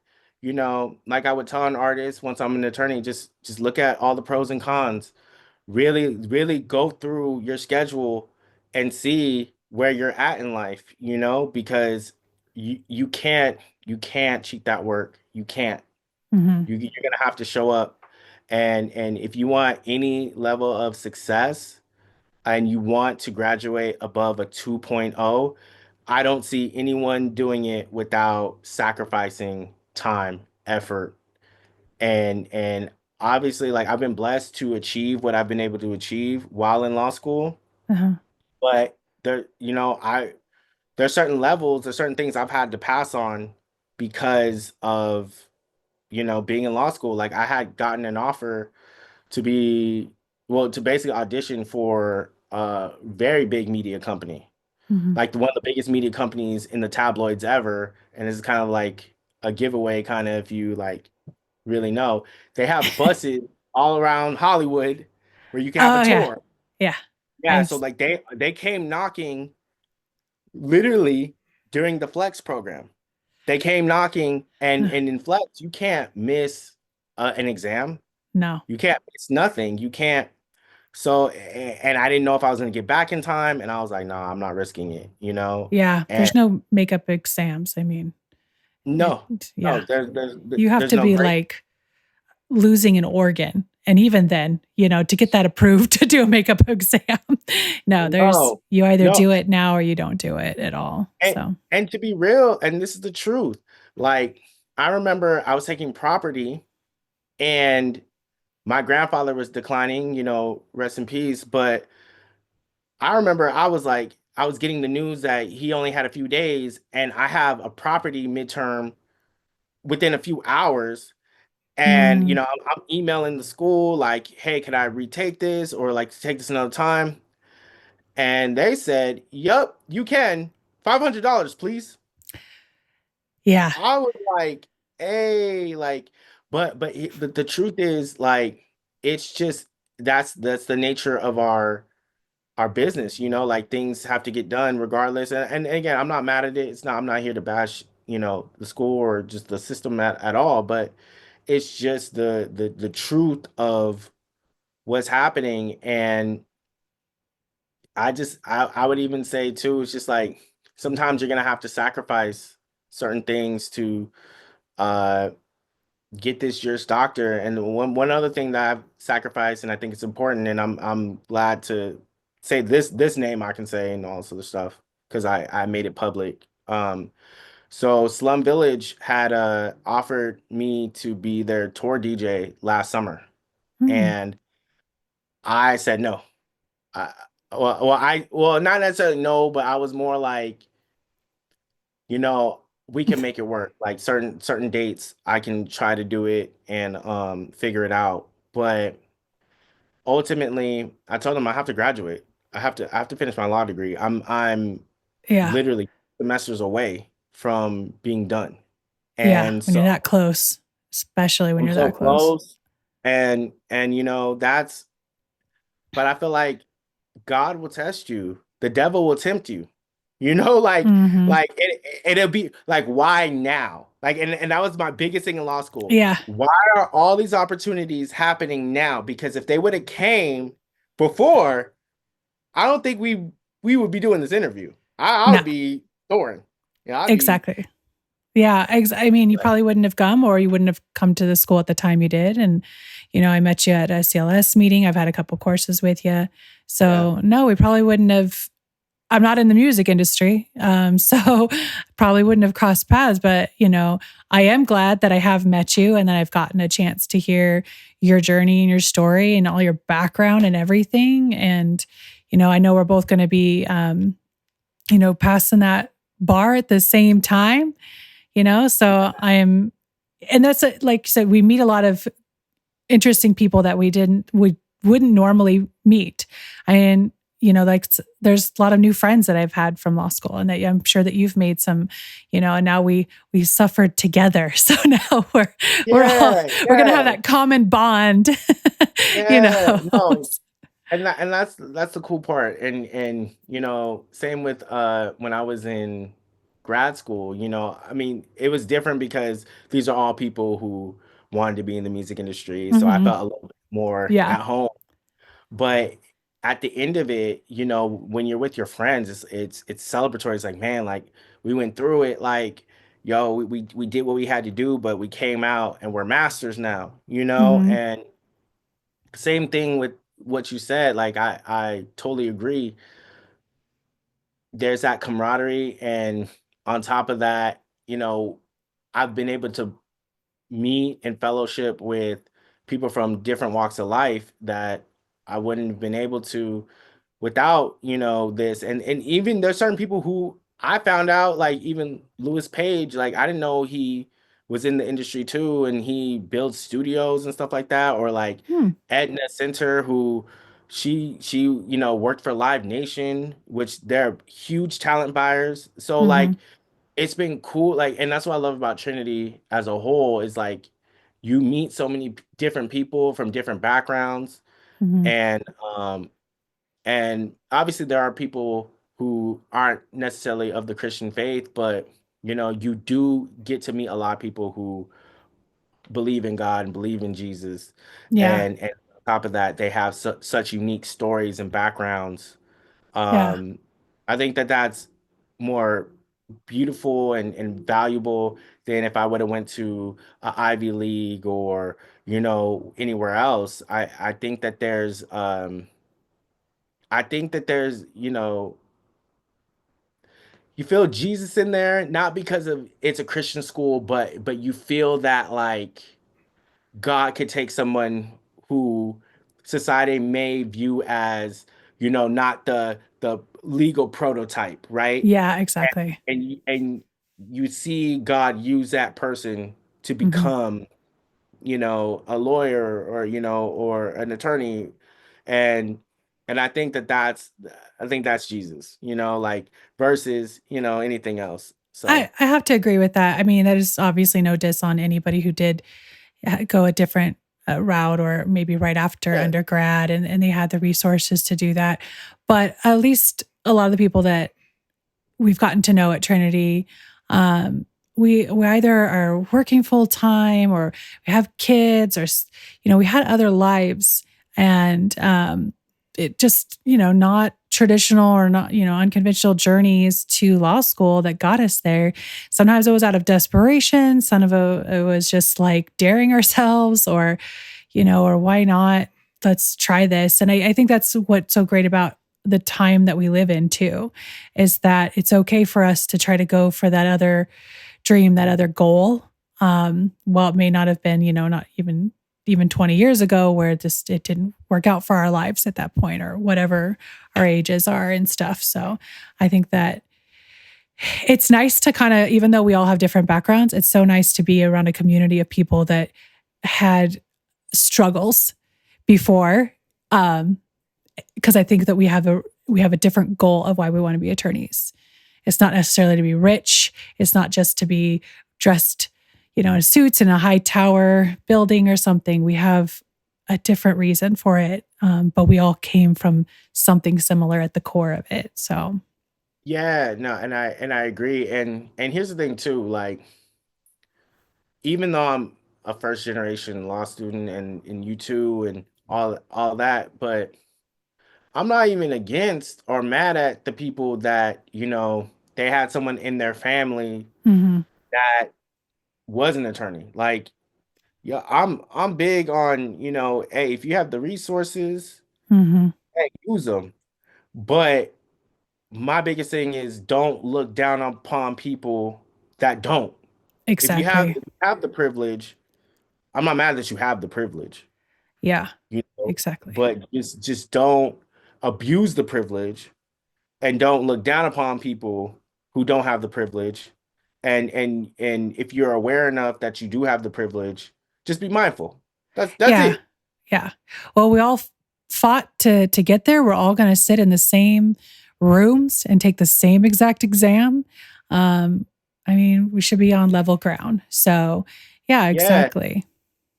like I would tell an artist once I'm an attorney, just look at all the pros and cons. Really, really go through your schedule and see where you're at in life, because you can't cheat that work. You can't. hmm You're gonna have to show up, and if you want any level of success and you want to graduate above a 2.0, I don't see anyone doing it without sacrificing time, effort, and obviously, like I've been blessed to achieve what I've been able to achieve while in law school, uh-huh. but there's certain levels, there's certain things I've had to pass on because of being in law school. Like I had gotten an offer to be, well, to basically audition for a very big media company, hmm like one of the biggest media companies in the tabloids ever. And it's kind of like a giveaway, kind of, if you like really know. They have buses all around Hollywood where you can have a Oh yeah, tour. yeah. Yeah, I've so like they came knocking literally during the Flex program. They came knocking, and in Flex, you can't miss an exam. no. You can't miss nothing. You can't. So, and I didn't know if I was going to get back in time, and I was like, no, I'm not risking it. Yeah, And there's no makeup exams. I mean, it, no, yeah, no, there's you have there's to no be great. like losing an organ. And even then, to get that approved to do a makeup exam, no, No, you either no, do it now or you don't do it at all. and So, and to be real, and this is the truth. Like I remember I was taking property, and my grandfather was declining. Rest in peace. But I remember I was getting the news that he only had a few days, and I have a property midterm within a few hours. And mm, I'm emailing the school like, hey, can I retake this or like take this another time? And they said, "Yup, you can. $500, please." yeah. I was like, "Hey, like," but the truth is, like, it's just that's the nature of our business. Like things have to get done regardless. And again, I'm not mad at it. I'm not here to bash the school or just the system at all. But it's just the truth of what's happening. And I would even say too, it's just like sometimes you're gonna have to sacrifice certain things to uh get this Juris Doctor. And one other thing that I've sacrificed, and I think it's important, and I'm glad to say this name I can say and all this other stuff because I made it public. So Slum Village had offered me to be their tour DJ last summer, Hmm. and I said no. I, well, not necessarily no, but I was more like, we can make it work. Like certain dates, I can try to do it and figure it out. But ultimately, I told them I have to graduate. I have to finish my law degree. I'm Yeah. literally semesters away from being done. Yeah. And When you're that so close, especially when I'm you're so that close. close. And that's but I feel like God will test you. The devil will tempt you. Like Hmm. it'll be like, why now? Like, and that was my biggest thing in law school. Yeah. Why are all these opportunities happening now? Because if they would have came before, I don't think we would be doing this interview. I No, would be soaring. I'd be. exactly. Yeah. I mean, you probably wouldn't have come or you wouldn't have come to the school at the time you did. And, I met you at a CLS meeting. I've had a couple courses with you. Yeah. So, no, we probably wouldn't have. I'm not in the music industry. So probably wouldn't have crossed paths. But, I am glad that I have met you and that I've gotten a chance to hear your journey and your story and all your background and everything. And, I know we're both going to be, passing that bar at the same time, so and that's like you said, we meet a lot of interesting people that we wouldn't normally meet. And, like there's a lot of new friends that I've had from law school and that I'm sure that you've made some, and now we suffered together. So now Yeah, we're going to have yeah, that common bond, you yeah. know. No, and that's the cool part. And same with when I was in grad school, I mean, it was different because these are all people who wanted to be in the music industry. So I Hmm. felt a little bit more Yeah. at home. But at the end of it, when you're with your friends, it's celebratory. It's like, man, like we went through it, like, yo, we did what we had to do, but we came out and we're masters now. Hmm. And same thing with what you said. Like I totally agree. There's that camaraderie, and on top of that, I've been able to meet and fellowship with people from different walks of life that I wouldn't have been able to without, this. And even there's certain people who I found out, like even Louis Page, like I didn't know he was in the industry too, and he builds studios and stuff like that. Or like Hmm. Edna Center, who she worked for Live Nation, which they're huge talent buyers. So Hmm. like it's been cool, like, and that's what I love about Trinity as a whole is like you meet so many different people from different backgrounds, Hmm. and and obviously there are people who aren't necessarily of the Christian faith, but you do get to meet a lot of people who believe in God and believe in Jesus, Yeah. and on top of that, they have such unique stories and backgrounds. Yeah. um, I think that that's more beautiful and valuable than if I would have went to a Ivy League or anywhere else. I think that there's you feel Jesus in there, not because of it's a Christian school, but you feel that like God could take someone who society may view as, not the legal prototype, right? Yeah, And exactly. and you see God use that person to Hmm. become, a lawyer or an attorney, and I think that's Jesus, like versus, anything else. So I have to agree with that. I mean, that is obviously no diss on anybody who did go a different route or maybe right after yeah, undergrad and they had the resources to do that. But at least a lot of the people that we've gotten to know at Trinity, um, we either are working full time or we have kids or we had other lives and it just not traditional or not unconventional journeys to law school that got us there. Sometimes it was out of desperation. Some of it was just like daring ourselves or or why not? Let's try this. And I think that's what's so great about the time that we live in too, is that it's okay for us to try to go for that other dream, that other goal. While it may not have been, not even 20 years ago where it didn't work out for our lives at that point or whatever our ages are and stuff. So I think that it's nice to kind of, even though we all have different backgrounds, it's so nice to be around a community of people that had struggles before. Because I think that we have a different goal of why we want to be attorneys. It's not necessarily to be rich. It's not just to be dressed, in suits in a high tower building or something. We have a different reason for it, but we all came from something similar at the core of it. So Yeah, no, and I agree. And here's the thing too, like even though I'm a first generation law student and you too and all that, but I'm not even against or mad at the people that, they had someone in their family mhm, that was an attorney. Like, yeah, I'm big on, hey, if you have the resources, mhm, hey, use them. But my biggest thing is don't look down upon people that don't. If exactly. you have the privilege, I'm not mad that you have the privilege, Yeah, you know, exactly. but just don't abuse the privilege and don't look down upon people who don't have the privilege. And if you're aware enough that you do have the privilege, just be mindful. That's Yeah, it. yeah. Well, we all fought to get there. We're all going to sit in the same rooms and take the same exact exam. I mean, we should be on level ground. So, yeah, Yeah. exactly.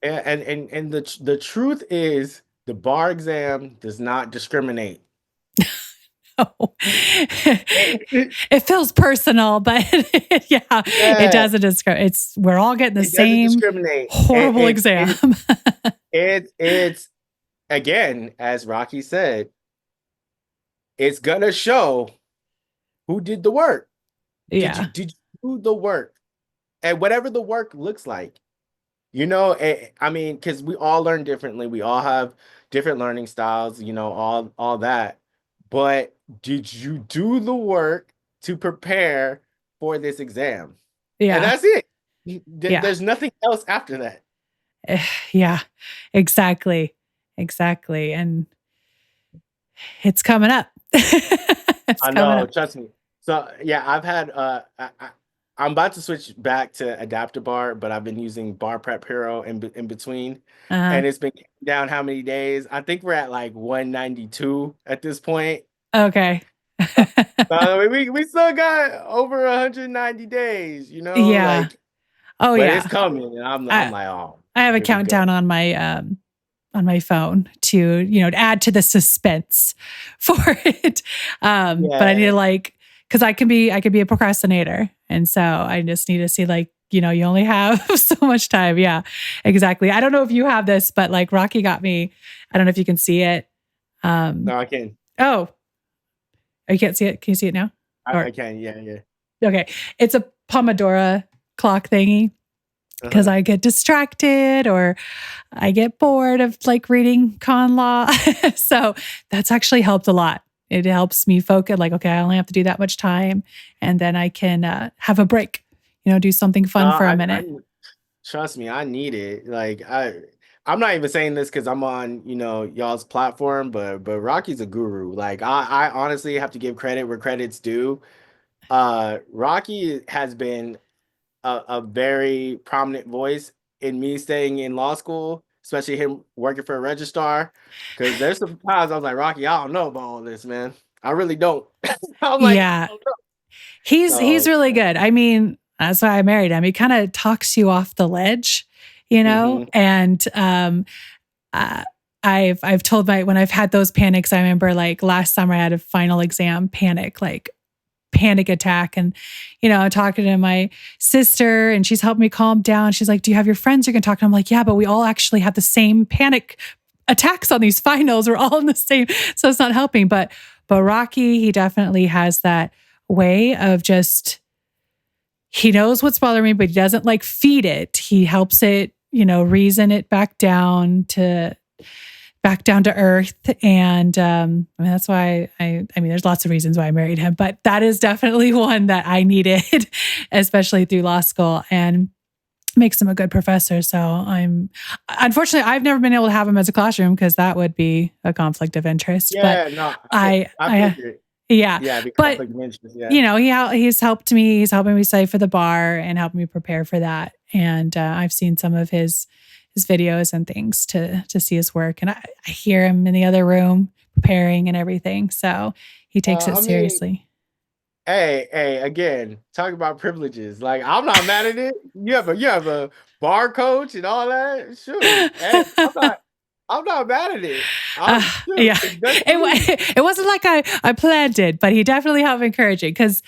And the truth is the bar exam does not discriminate. Oh. It feels personal, but yeah, it Yeah, doesn't discriminate. We're all getting the it doesn't same discriminate. horrible exam. It's again, as Rocky said, it's gonna show who did the work. Yeah, Did you do the work? And whatever the work looks like. I mean, because we all learn differently. We all have different learning styles, all that. But did you do the work to prepare for this exam? And yeah, that's it. yeah, There's nothing else after that. yeah, exactly, exactly. And it's coming up. It's I coming know, up. trust me. So yeah, I've had I'm about to switch back to adaptive bar, but I've been using Bar Prep Hero in between, Uh, and it's been down how many days? I think we're at like 192 at this point. okay. We still got over 190 days, Yeah. like, Oh but it's yeah. coming, and I'm I like, oh, I have a here we go. countdown on my phone to, to add to the suspense for it. But I need to Yeah. because I can be a procrastinator. And so I just need to see you only have so much time. Yeah, exactly. I don't know if you have this, but like Rocky got me. I don't know if you can see it. Um, No, I can. oh, you can't see it. Can you see it now? I Or can. Yeah, yeah. okay. It's a Pomodoro clock thingy because Uh-huh. I get distracted or I get bored of reading con law. So that's actually helped a lot. It helps me focus okay, I only have to do that much time. And then I can have a break, do something No, fun for a minute. trust me, I need it. Like I'm not even saying this because I'm on, y'all's platform, but Rocky's a guru. Like I honestly have to give credit where credit's due. Rocky has been a very prominent voice in me staying in law school, especially him working for a registrar. Because there's some times I was like, Rocky, I don't know about all this, man. I really don't. I'm like, I Yeah. don't know. He's So, really good. I mean, that's why I married him. He kind of talks you off the ledge, mhm. and uh, I've told when I've had those panics, I remember last summer I had a final exam panic attack. And, I'm talking to my sister and she's helped me calm down. She's like, do you have your friends you can talk to? I'm like, yeah, but we all actually have the same panic attacks on these finals. We're all in the same. So it's not helping. But Rocky, he definitely has that way of he knows what's bothering me, but he doesn't feed it. He helps it, reason it back down back down to earth. And I mean, that's why I mean, there's lots of reasons why I married him, but that is definitely one that I needed, especially through law school, and makes him a good professor. So unfortunately, I've never been able to have him as a classroom because that would be a conflict of interest. But Yeah, no, I I, figured. yeah, Yeah, the but conflict of interest. Yeah. he's helped me. He's helping me study for the bar and helping me prepare for that. And I've seen some of his videos and things to see his work, and I hear him in the other room preparing and everything. So he takes it I mean, seriously. hey, again, talk about privileges. Like, I'm not mad at it. You have a bar coach and all that. Shoot, hey, I'm not mad at it. Yeah, It's best for you. it wasn't like I planned it, but he definitely helped encourage it because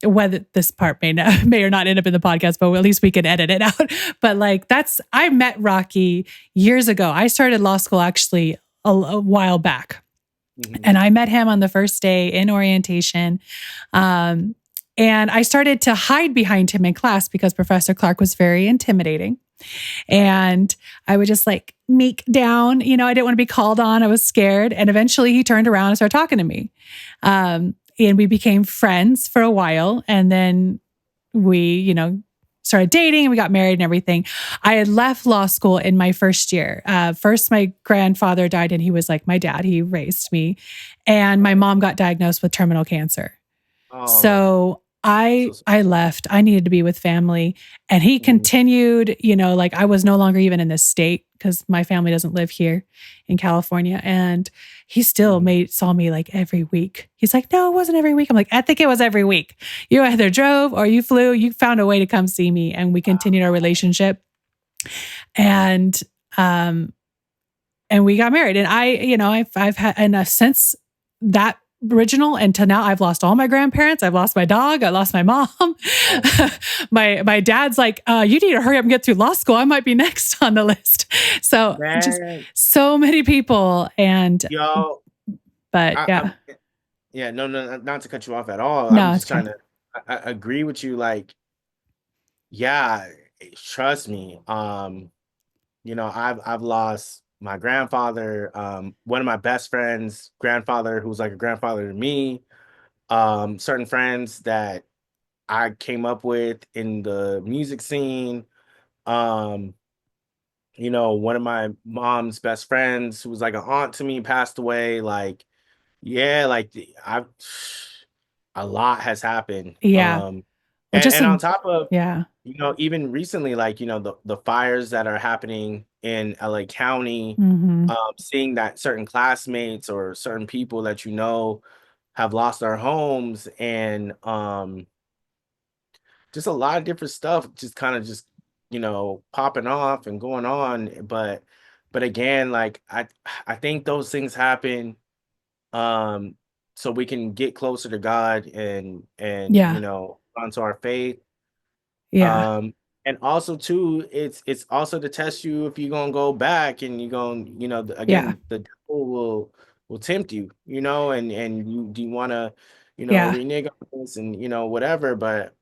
whether this part may or not end up in the podcast, but at least we can edit it out. But like I met Rocky years ago. I started law school actually a while back, Mhm. and I met him on the first day in orientation. Um, and I started to hide behind him in class because Professor Clark was very intimidating. And I would just like meek down, I didn't want to be called on. I was scared. And eventually he turned around and started talking to me. And we became friends for a while. And then we, started dating and we got married and everything. I had left law school in my first year. First, my grandfather died and he was like my dad. He raised me. And my mom got diagnosed with terminal cancer. Oh, So so I left. I needed to be with family. And he mhm, continued, like I was no longer even in this state because my family doesn't live here in California. And he still mhm. saw me like every week. He's like, no, it wasn't every week. I'm like, I think it was every week. You either drove or you flew, you found a way to come see me. And we continued our relationship. And and we got married. And I've had, and since that original until now, I've lost all my grandparents. I've lost my dog. I lost my mom. Oh, my dad's like, you need to hurry up and get through law school. I might be next on the list. So just man, so many people. yo, But I'm yeah, yeah, no, not to cut you off at all. I'm no, it's just trying okay. to I agree with you. Like, yeah, trust me. I've lost my grandfather, one of my best friends' grandfather, who's like a grandfather to me. Certain friends that I came up with in the music scene. Um, one of my mom's best friends, who was like an aunt to me, passed away. Like, yeah, like I've a lot has happened. Yeah. Well, And just and on in, top of, yeah. even recently, like, the fires that are happening in LA County, Mm-hmm. seeing that certain classmates or certain people that have lost their homes, and just a lot of different stuff just kind of just popping off and going on. But again, like, I think those things happen, um so we can get closer to God, and Yeah. onto our faith. Yeah. um and also too, it's also to test you if you're gonna go back, and you're gonna, Yeah. again, the devil will tempt you, and you do you want to, Yeah. renege on this, and whatever. But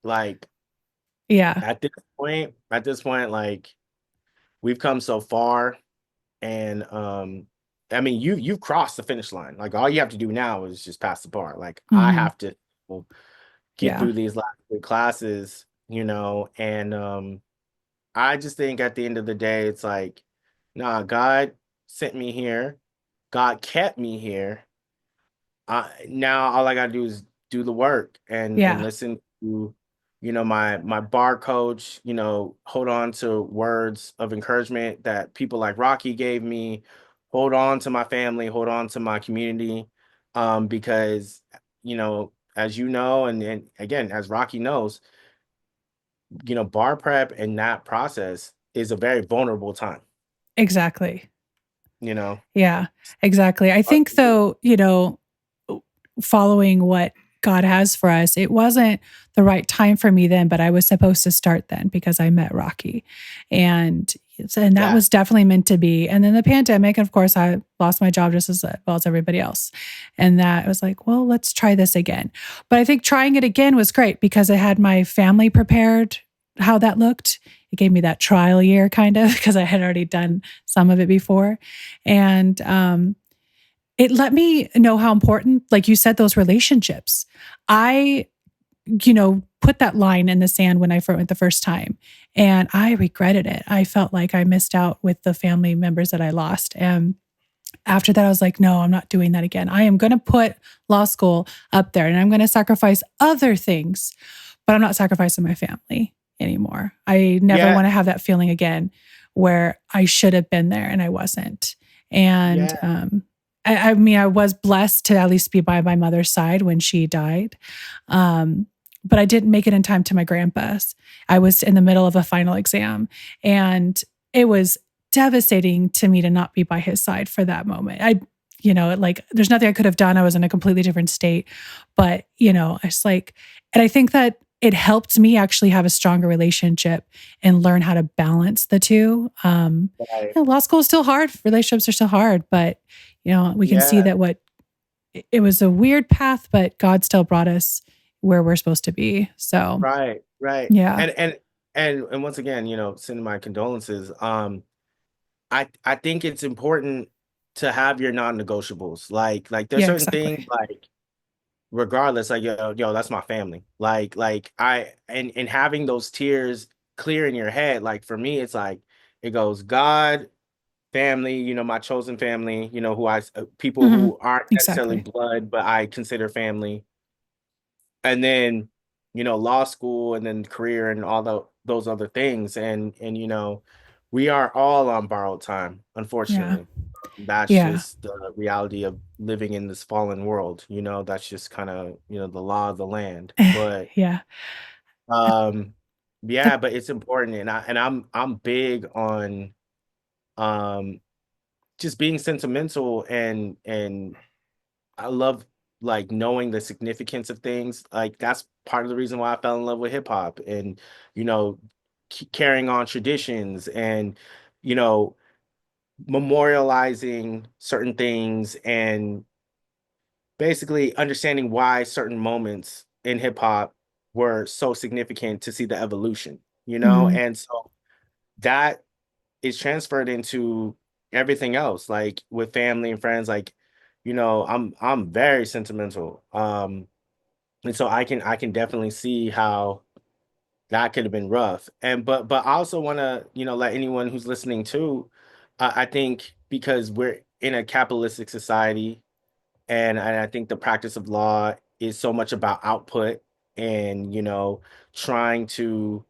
like, Yeah. at this point, like, we've come so far. And I mean, you've crossed the finish line. Like, all you have to do now is just pass the bar. Like, I Mm-hmm. have to, get Yeah. through these last three classes, and I just think at the end of the day, it's like, nah, God sent me here. God kept me here. Now all I gotta do is do the work, and Yeah. listen to, my bar coach, hold on to words of encouragement that people like Rocky gave me, hold on to my family, hold on to my community, because, as and again, as Rocky knows, bar prep and that process is a very vulnerable time, Exactly. you know. Yeah, exactly. I think though, following what God has for us, it wasn't the right time for me then, but I was supposed to start then because I met Rocky. And that Yeah. was definitely meant to be. And then the pandemic, and of course, I lost my job just as well as everybody else. And that was like, well, let's try this again. But I think trying it again was great because it had my family prepared how that looked. it gave me that trial year kind of because I had already done some of it before. And it let me know how important, like you said, those relationships. I, put that line in the sand when I went the first time, and I regretted it. I felt like I missed out with the family members that I lost. And after that, I was like, no, I'm not doing that again. I am going to put law school up there and I'm going to sacrifice other things, but I'm not sacrificing my family anymore. I never Yeah, want to have that feeling again where I should have been there and I wasn't. And yeah, I mean, I was blessed to at least be by my mother's side when she died. Um, but I didn't make it in time to my grandpa's. I was in the middle of a final exam, and it was devastating to me to not be by his side for that moment. Like there's nothing I could have done. I was in a completely different state, but it's like, and I think that it helped me actually have a stronger relationship and learn how to balance the two. right. Law school is still hard. Relationships are still hard, but we can see Yeah, that it was a weird path, but God still brought us where we're supposed to be. So right, right. yeah, And once again, sending my condolences. I think it's important to have your non-negotiables. Like there's yeah, certain things exactly. like regardless, like yo, that's my family. Like I and having those tiers clear in your head, like for me, it's like it goes God, family, my chosen family, who people Hmm. who aren't necessarily Exactly. blood, but I consider family. And then, law school and then career and all those other things. And we are all on borrowed time, Yeah. unfortunately. That's Yeah. just the reality of living in this fallen world. That's just kind of, the law of the land. But Yeah. um The, yeah, but it's important, and I'm big on um just being sentimental, and I love like knowing the significance of things. Like that's part of the reason why I fell in love with hip hop, and you know carrying on traditions, and you know memorializing certain things, and basically understanding why certain moments in hip hop were so significant to see the evolution, mhm, and so that is transferred into everything else, like with family and friends. Like, I'm very sentimental. And so I can definitely see how that could have been rough. And but I also want to, let anyone who's listening too, I think because we're in a capitalistic society, and I think the practice of law is so much about output, and trying to,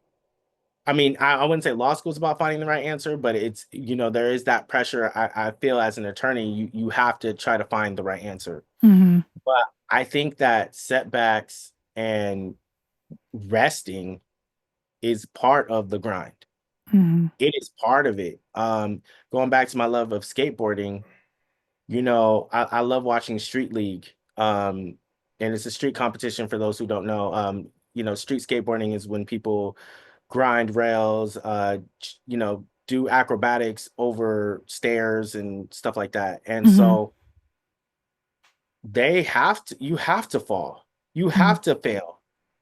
I mean, I wouldn't say law school is about finding the right answer, but it's, there is that pressure. I feel as an attorney, you have to try to find the right answer. mhm, But I think that setbacks and resting is part of the grind. mhm, It is part of it. Going back to my love of skateboarding, I love watching Street League. And it's a street competition for those who don't know. Street skateboarding is when people grind rails, do acrobatics over stairs and stuff like that. And mhm, so you have to fall. You mhm. have to fail.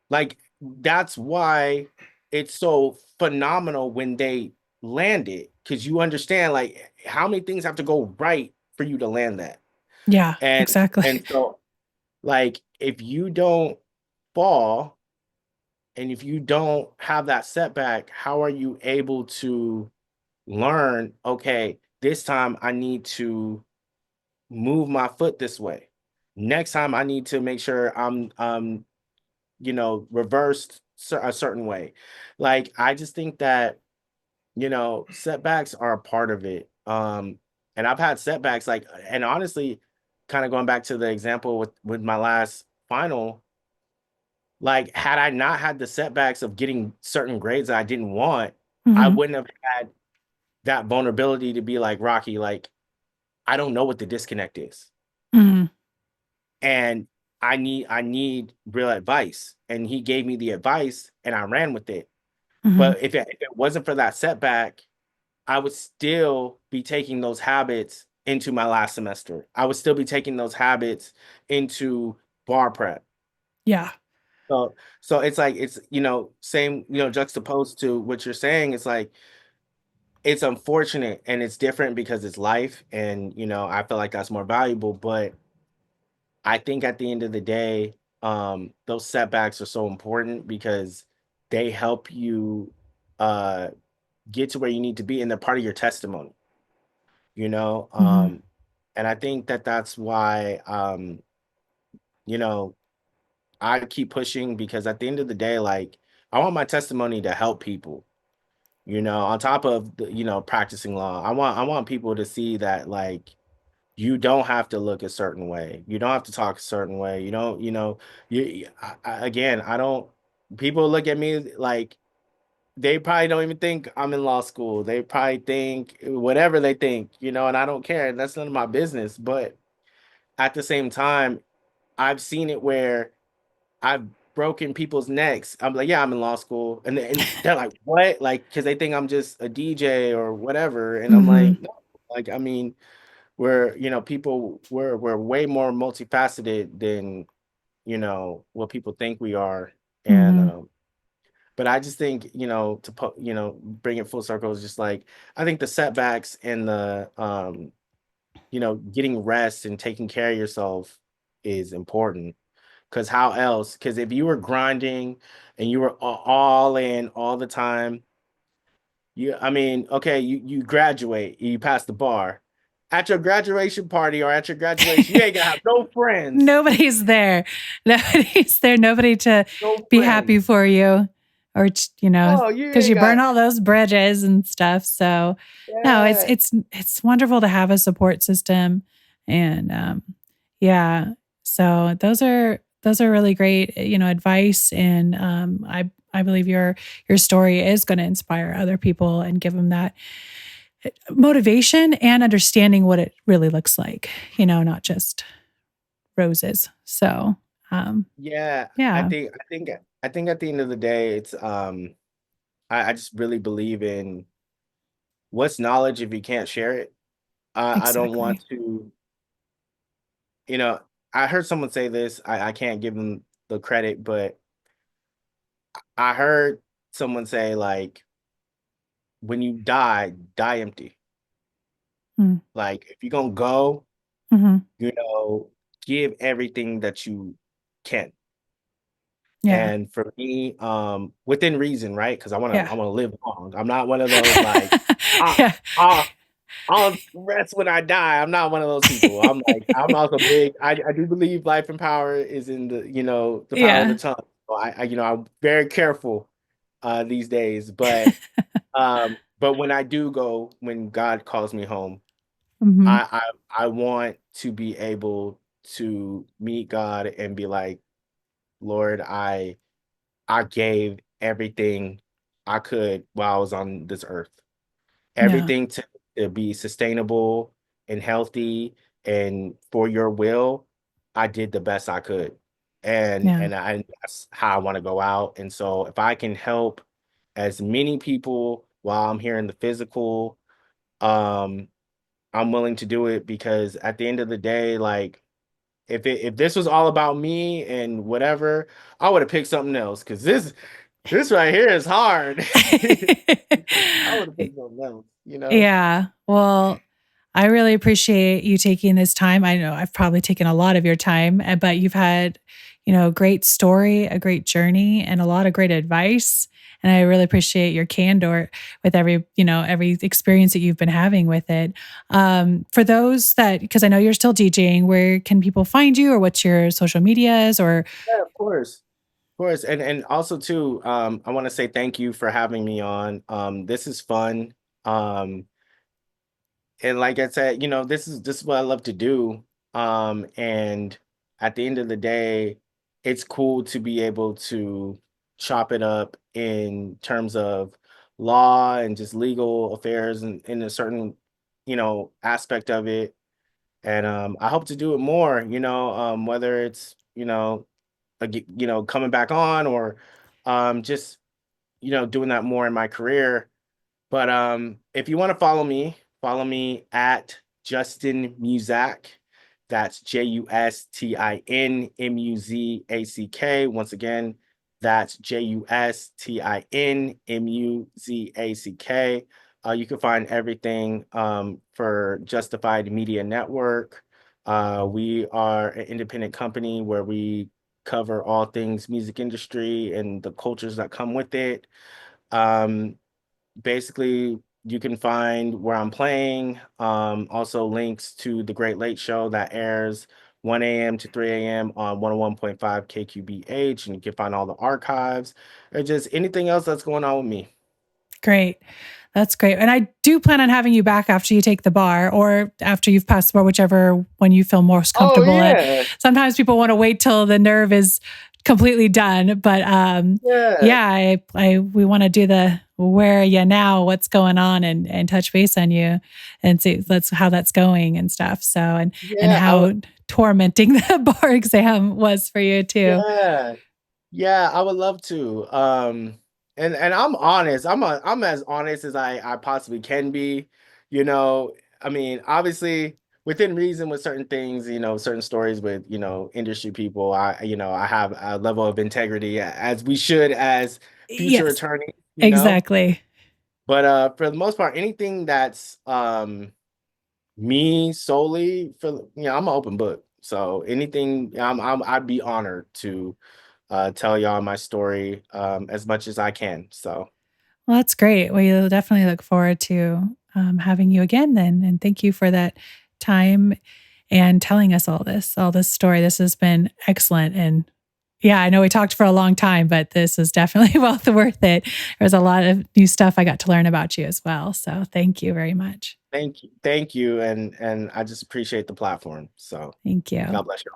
Like that's why it's so phenomenal when they land it, because you understand like how many things have to go right for you to land that. Yeah, And exactly. and so like if you don't fall, and if you don't have that setback, how are you able to learn, okay, this time I need to move my foot this way. Next time I need to make sure I'm reversed a certain way. Like I just think that, setbacks are a part of it. And I've had setbacks like, and honestly, kind of going back to the example with my last final, like had I not had the setbacks of getting certain grades that I didn't want, I Mhm, wouldn't have had that vulnerability to be like, Rocky, like I don't know what the disconnect is. mhm, And I need real advice. And he gave me the advice and I ran with it. mhm. But if it wasn't for that setback, I would still be taking those habits into my last semester. I would still be taking those habits into bar prep. Yeah. So it's like it's same juxtaposed to what you're saying. It's like it's unfortunate and it's different because it's life, and I feel like that's more valuable. But I think at the end of the day, those setbacks are so important because they help you uh get to where you need to be, and they're part of your testimony. You know, Hmm. um, and I think that that's why you know I keep pushing because at the end of the day, like I want my testimony to help people. On top of practicing law, I want people to see that like you don't have to look a certain way. You don't have to talk a certain way. You don't, again, I don't, people look at me like they probably don't even think I'm in law school. They probably think whatever they think, and I don't care. That's none of my business. But at the same time, I've seen it where I've broken people's necks. I'm like, yeah, I'm in law school. And they're like, what? Like, because they think I'm just a DJ or whatever. And I'm Hmm. like, no, like, I mean, people we're way more multifaceted than what people think we are. And Hmm. but I just think bring it full circle is just like I think the setbacks and the getting rest and taking care of yourself is important. Because how else? Because if you were grinding and you were all in all the time, I mean, okay, you graduate, you pass the bar. At your graduation party or at your graduation, you ain't gonna have no friends. Nobody's there. Nobody's there. Nobody to No be happy friends. for you, or Oh, you because ain't you burn got all those bridges and stuff. So no, it's yeah. it's it's wonderful to have a support system, and yeah. So those are really great, advice, and I believe your story is going to inspire other people and give them that motivation and understanding what it really looks like. Not just roses. So, Yeah, yeah, I think at the end of the day, it's I just really believe in what's knowledge if you can't share it. I don't want exactly. to, you know, I heard someone say this. I can't give them the credit, but I heard someone say like when you die, die empty. Mm, Like if you're gonna go, hmm. you know, give everything that you can. Yeah. And for me, within reason, right? Because Yeah. I wanna live long. I'm not one of those like, I Yeah. I I'll rest when I die. I'm not one of those people. I'm like, I'm also big. I do believe life and power is in the power of the Yeah. tongue. So I'm very careful these days. But when I do go, when God calls me home, Hmm. I want to be able to meet God and be like, Lord, I gave everything I could while I was on this earth. Yeah. Everything to be sustainable and healthy and for your will, I did the best I could. Yeah. And that's how I want to go out. And so if I can help as many people while I'm here in the physical, um, I'm willing to do it because at the end of the day, like if this was all about me and whatever, I would have picked something else because this right here is hard. I would have picked something else, you know? Yeah. Well, I really appreciate you taking this time. I know I've probably taken a lot of your time, but you've had, a great story, a great journey, and a lot of great advice. And I really appreciate your candor with every experience that you've been having with it. For those that, because I know you're still DJing, where can people find you, or what's your social medias, or Yeah, of course. Of course. And also too, I want to say thank you for having me on. This is fun. Um, and like I said, this is what I love to do. And at the end of the day, it's cool to be able to chop it up in terms of law and just legal affairs and in a certain, aspect of it. And I hope to do it more, whether it's, coming back on or just, doing that more in my career. But if you want to follow me at Justin Muzack. That's JUSTINMUZACK. Once again, that's JUSTINMUZACK. You can find everything for Justified Media Network. We are an independent company where we cover all things music industry and the cultures that come with it. Basically, you can find where I'm playing, also links to The Great Late Show that airs 1 a.m. to 3 a.m. on 101.5 KQBH, and you can find all the archives or just anything else that's going on with me. Great. That's great. And I do plan on having you back after you take the bar or after you've passed the bar, whichever one you feel most comfortable at. Sometimes people want to wait till the nerve is completely done. But we want to do the where are you now, what's going on, and touch base on you and see how that's going and stuff. So and how tormenting the bar exam was for you too. Yeah, I would love to. And I'm honest. I'm as honest as I possibly can be. I mean, obviously within reason with certain things, certain stories with, industry people, I have a level of integrity as we should as future attorneys, Exactly. But for the most part, anything that's me solely for, I'm an open book. So anything I'd be honored to tell y'all my story as much as I can. So, well, that's great. We'll definitely look forward to having you again then. And thank you for that time and telling us all this story. This has been excellent. And yeah, I know we talked for a long time, but this is definitely well worth it. There's a lot of new stuff I got to learn about you as well. So thank you very much. Thank you. And I just appreciate the platform. So thank you. God bless you.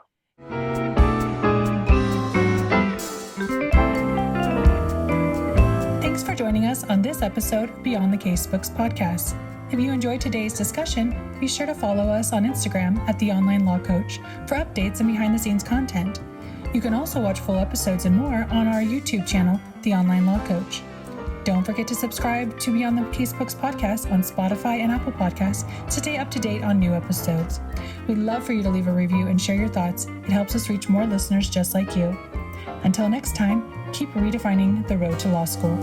Thanks for joining us on this episode of Beyond the Casebooks podcast. If you enjoyed today's discussion, be sure to follow us on Instagram at The Online Law Coach for updates and behind-the-scenes content. You can also watch full episodes and more on our YouTube channel, The Online Law Coach. Don't forget to subscribe to Beyond the Casebooks podcast on Spotify and Apple Podcasts to stay up to date on new episodes. We'd love for you to leave a review and share your thoughts. It helps us reach more listeners just like you. Until next time, keep redefining the road to law school.